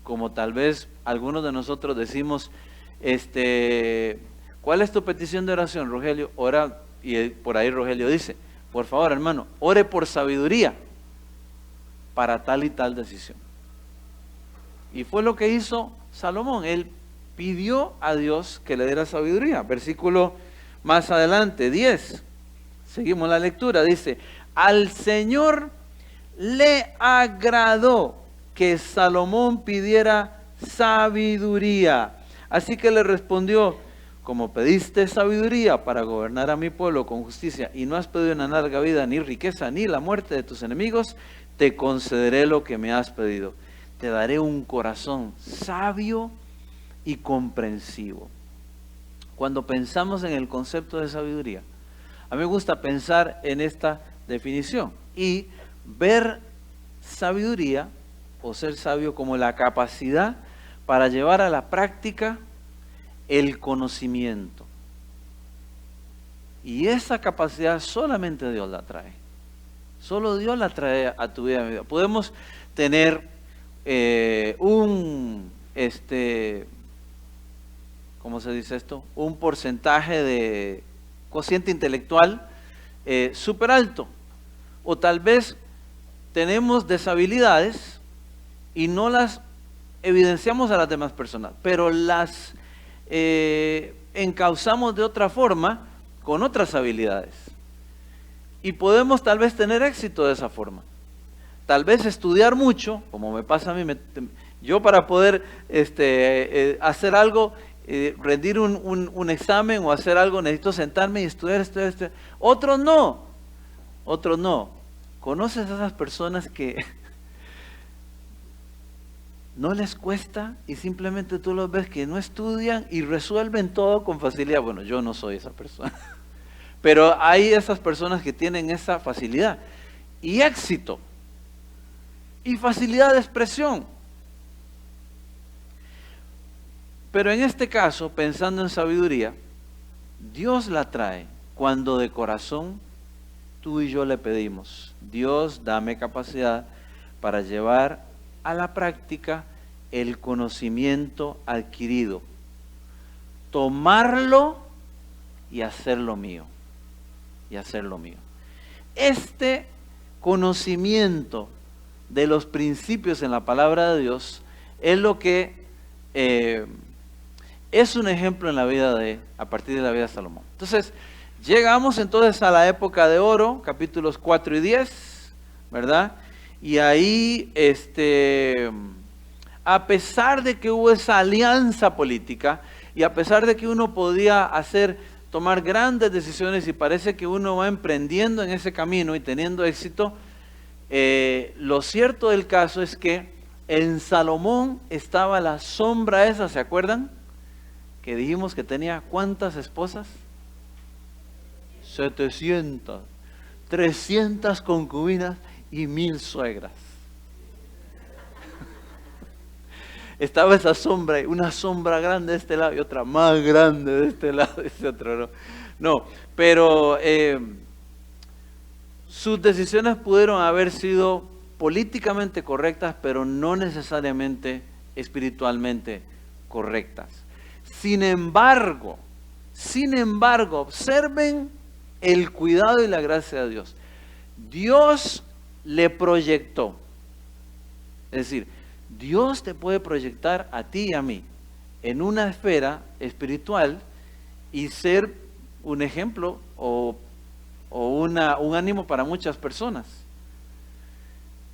como tal vez algunos de nosotros decimos, ¿cuál es tu petición de oración, Rogelio? Ora, y por ahí Rogelio dice, por favor, hermano, ore por sabiduría para tal y tal decisión. Y fue lo que hizo Salomón. Él pidió a Dios que le diera sabiduría. Versículo más adelante, 10. Seguimos la lectura. Dice, al Señor le agradó que Salomón pidiera sabiduría. Así que le respondió, como pediste sabiduría para gobernar a mi pueblo con justicia y no has pedido una larga vida, ni riqueza, ni la muerte de tus enemigos, te concederé lo que me has pedido. Te daré un corazón sabio y comprensivo. Cuando pensamos en el concepto de sabiduría, a mí me gusta pensar en esta definición y ver sabiduría o ser sabio como la capacidad para llevar a la práctica el conocimiento. Y esa capacidad solamente Dios la trae. Solo Dios la trae a tu vida. Podemos tener ¿cómo se dice esto? Un porcentaje de cociente intelectual súper alto. O tal vez tenemos deshabilidades y no las evidenciamos a las demás personas, pero las encauzamos de otra forma con otras habilidades. Y podemos tal vez tener éxito de esa forma. Tal vez estudiar mucho, como me pasa a mí, yo para poder hacer algo, rendir un examen o hacer algo, necesito sentarme y estudiar. Otros no. ¿Conoces a esas personas que no les cuesta y simplemente tú los ves que no estudian y resuelven todo con facilidad? Bueno, yo no soy esa persona. Pero hay esas personas que tienen esa facilidad y éxito y facilidad de expresión. Pero en este caso, pensando en sabiduría, Dios la trae cuando de corazón tú y yo le pedimos: Dios, dame capacidad para llevar a la práctica el conocimiento adquirido, tomarlo y hacerlo mío. Este conocimiento de los principios en la palabra de Dios es lo que es un ejemplo en la vida a partir de la vida de Salomón. Entonces, llegamos entonces a la época de oro, capítulos 4 y 10, ¿verdad? Y ahí, a pesar de que hubo esa alianza política y a pesar de que uno podía tomar grandes decisiones y parece que uno va emprendiendo en ese camino y teniendo éxito, lo cierto del caso es que en Salomón estaba la sombra esa, ¿se acuerdan? Que dijimos que tenía ¿cuántas esposas? 700, 300 concubinas y 1000 suegras. Estaba esa sombra, una sombra grande de este lado y otra más grande de este lado y ese otro no. Pero sus decisiones pudieron haber sido políticamente correctas, pero no necesariamente espiritualmente correctas. Sin embargo, observen el cuidado y la gracia de Dios. Dios le proyectó. Es decir, Dios te puede proyectar a ti y a mí en una esfera espiritual y ser un ejemplo o un ánimo para muchas personas.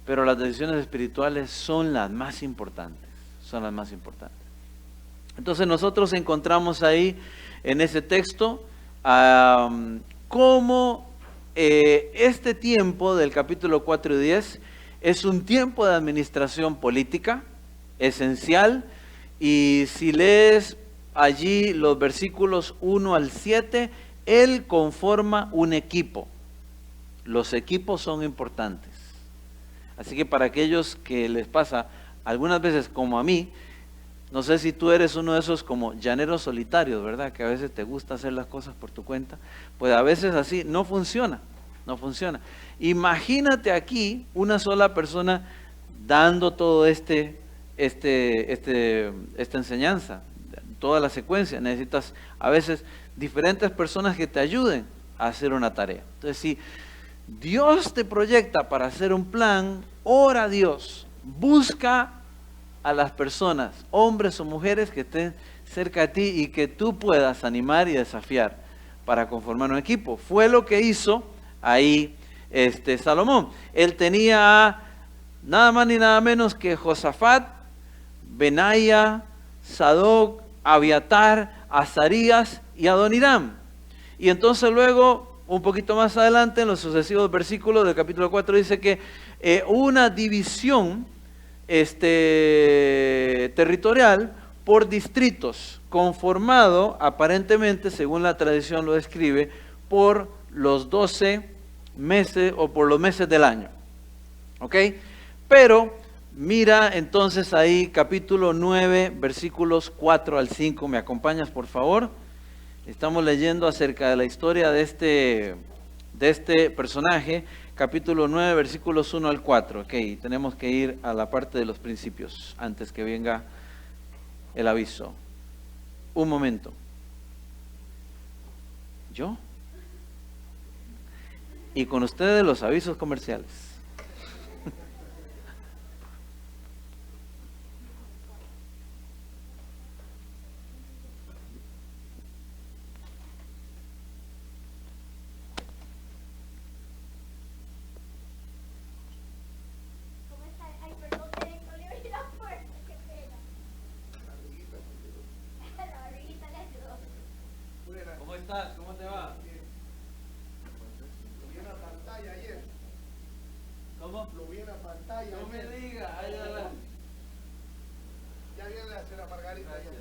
Pero las decisiones espirituales son las más importantes. Entonces nosotros encontramos ahí en ese texto cómo este tiempo del capítulo 4 y 10 es un tiempo de administración política esencial, y si lees allí los versículos 1 al 7, él conforma un equipo. Los equipos son importantes. Así que para aquellos que les pasa algunas veces como a mí, no sé si tú eres uno de esos como llaneros solitarios, ¿verdad? Que a veces te gusta hacer las cosas por tu cuenta. Pues a veces así no funciona. Imagínate aquí una sola persona dando todo esta enseñanza, toda la secuencia. Necesitas a veces diferentes personas que te ayuden a hacer una tarea. Entonces, si Dios te proyecta para hacer un plan, ora a Dios, busca a las personas, hombres o mujeres que estén cerca de ti y que tú puedas animar y desafiar para conformar un equipo. Fue lo que hizo ahí Salomón. Él tenía nada más ni nada menos que Josafat, Benaía, Sadoc, Abiatar, Azarías y Adoniram. Y entonces luego, un poquito más adelante, en los sucesivos versículos del capítulo 4, dice que una división territorial por distritos, conformado aparentemente, según la tradición lo describe, por los 12 meses o por los meses del año. ¿Ok? Pero mira entonces ahí capítulo 9, versículos 4 al 5. ¿Me acompañas, por favor? Estamos leyendo acerca de la historia de este personaje, capítulo 9, versículos 1 al 4. Ok, tenemos que ir a la parte de los principios antes que venga el aviso. Un momento. ¿Yo? Y con ustedes los avisos comerciales. ¿Cómo estás? ¿Cómo te va? Lo vi en la pantalla ayer. ¿Cómo? Lo vi en la pantalla No me ayer. digas. Ay, ay, ay. Ya viene la señora Margarita. Gracias.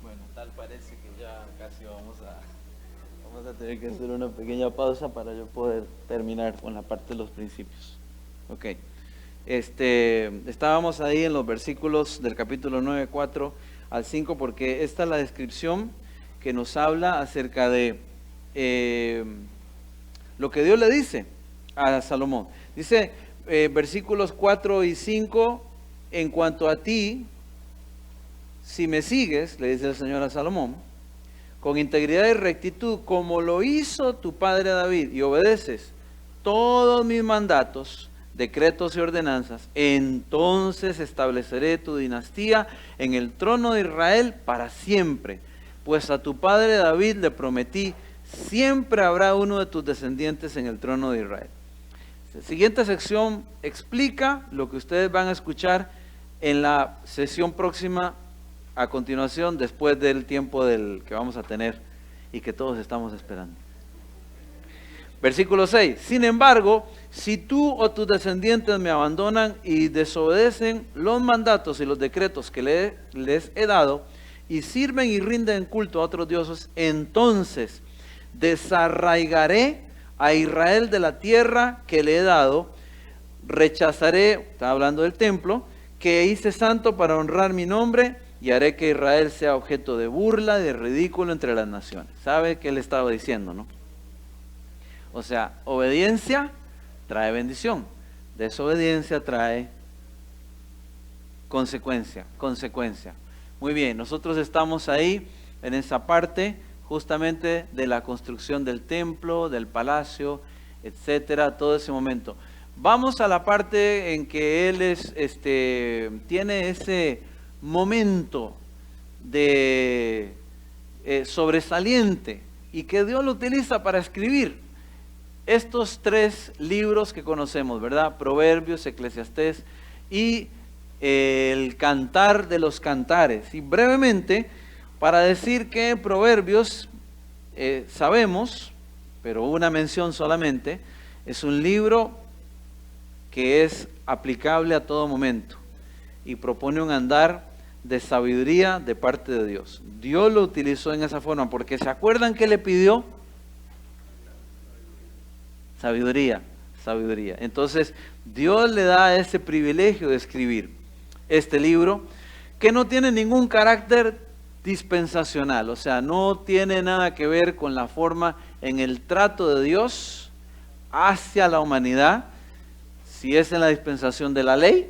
Bueno, tal parece que ya casi vamos a tener que hacer una pequeña pausa para yo poder terminar con la parte de los principios. Ok. Estábamos ahí en los versículos del capítulo 9, 4 al 5, porque esta es la descripción que nos habla acerca de lo que Dios le dice a Salomón. Dice, versículos 4 y 5, en cuanto a ti, si me sigues, le dice el Señor a Salomón, con integridad y rectitud, como lo hizo tu padre David, y obedeces todos mis mandatos, decretos y ordenanzas, entonces estableceré tu dinastía en el trono de Israel para siempre. Pues a tu padre David le prometí, siempre habrá uno de tus descendientes en el trono de Israel. La siguiente sección explica lo que ustedes van a escuchar en la sesión próxima a continuación, después del tiempo que vamos a tener y que todos estamos esperando. Versículo 6. Sin embargo, si tú o tus descendientes me abandonan y desobedecen los mandatos y los decretos que les he dado y sirven y rinden culto a otros dioses, entonces desarraigaré a Israel de la tierra que le he dado, rechazaré, está hablando del templo, que hice santo para honrar mi nombre, y haré que Israel sea objeto de burla y de ridículo entre las naciones. ¿Sabe qué le estaba diciendo, no? O sea, obediencia trae bendición, desobediencia trae consecuencia. Muy bien, nosotros estamos ahí en esa parte justamente de la construcción del templo, del palacio, etcétera, todo ese momento. Vamos a la parte en que él tiene ese momento de sobresaliente y que Dios lo utiliza para escribir estos 3 libros que conocemos, ¿verdad? Proverbios, Eclesiastés y el Cantar de los Cantares. Y brevemente, para decir que Proverbios, sabemos, pero una mención solamente, es un libro que es aplicable a todo momento y propone un andar de sabiduría de parte de Dios. Dios lo utilizó en esa forma, porque ¿se acuerdan que le pidió? Sabiduría. Entonces, Dios le da ese privilegio de escribir este libro, que no tiene ningún carácter dispensacional, o sea, no tiene nada que ver con la forma en el trato de Dios hacia la humanidad, si es en la dispensación de la ley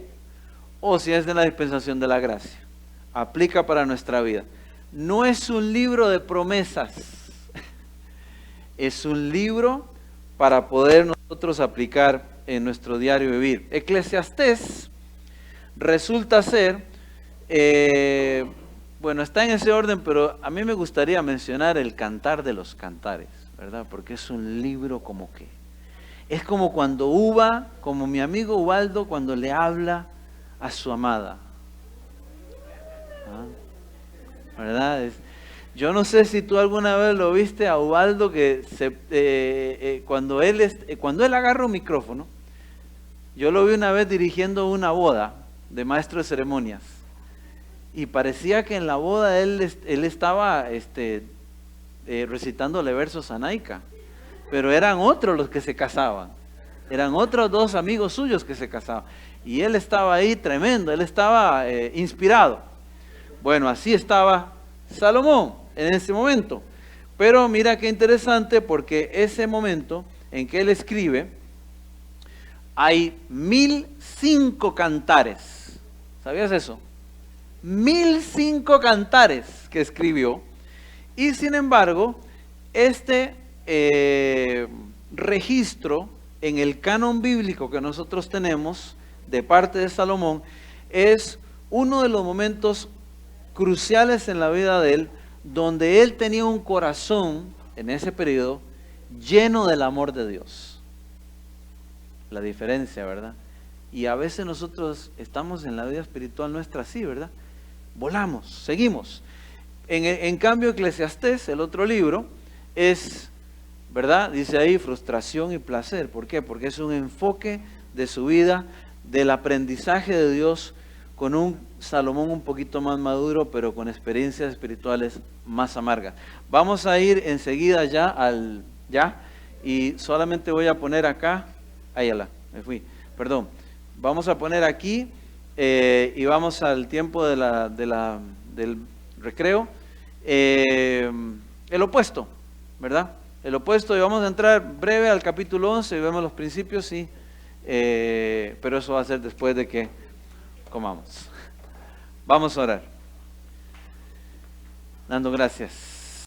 o si es en la dispensación de la gracia. Aplica para nuestra vida. No es un libro de promesas, es un libro para poder nosotros aplicar en nuestro diario vivir. Eclesiastés resulta ser, bueno, está en ese orden, pero a mí me gustaría mencionar el Cantar de los Cantares, ¿verdad? Porque es un libro como que, es como cuando como mi amigo Ubaldo cuando le habla a su amada. ¿Verdad? Yo no sé si tú alguna vez lo viste a Ubaldo, que cuando él agarra un micrófono, yo lo vi una vez dirigiendo una boda de maestro de ceremonias, y parecía que en la boda él estaba recitándole versos a Naika, pero eran otros los que se casaban, eran otros 2 amigos suyos que se casaban. Y él estaba ahí tremendo, él estaba inspirado. Bueno, así estaba Salomón en ese momento. Pero mira qué interesante, porque ese momento en que él escribe, hay 1005 cantares. ¿Sabías eso? 1005 cantares que escribió. Y sin embargo, este registro en el canon bíblico que nosotros tenemos de parte de Salomón es uno de los momentos cruciales en la vida de él, donde él tenía un corazón en ese periodo lleno del amor de Dios. La diferencia, ¿verdad? Y a veces nosotros estamos en la vida espiritual nuestra así, ¿verdad? Volamos, seguimos. En cambio, Eclesiastés, el otro libro, es, ¿verdad? Dice ahí frustración y placer. ¿Por qué? Porque es un enfoque de su vida, del aprendizaje de Dios, con un Salomón un poquito más maduro, pero con experiencias espirituales más amargas. Vamos a ir enseguida ya, y solamente voy a poner acá, vamos a poner aquí, y vamos al tiempo del recreo, el opuesto, ¿verdad? El opuesto, y vamos a entrar breve al capítulo 11 y vemos los principios, sí, pero eso va a ser después de que comamos. Vamos a orar. Dando gracias.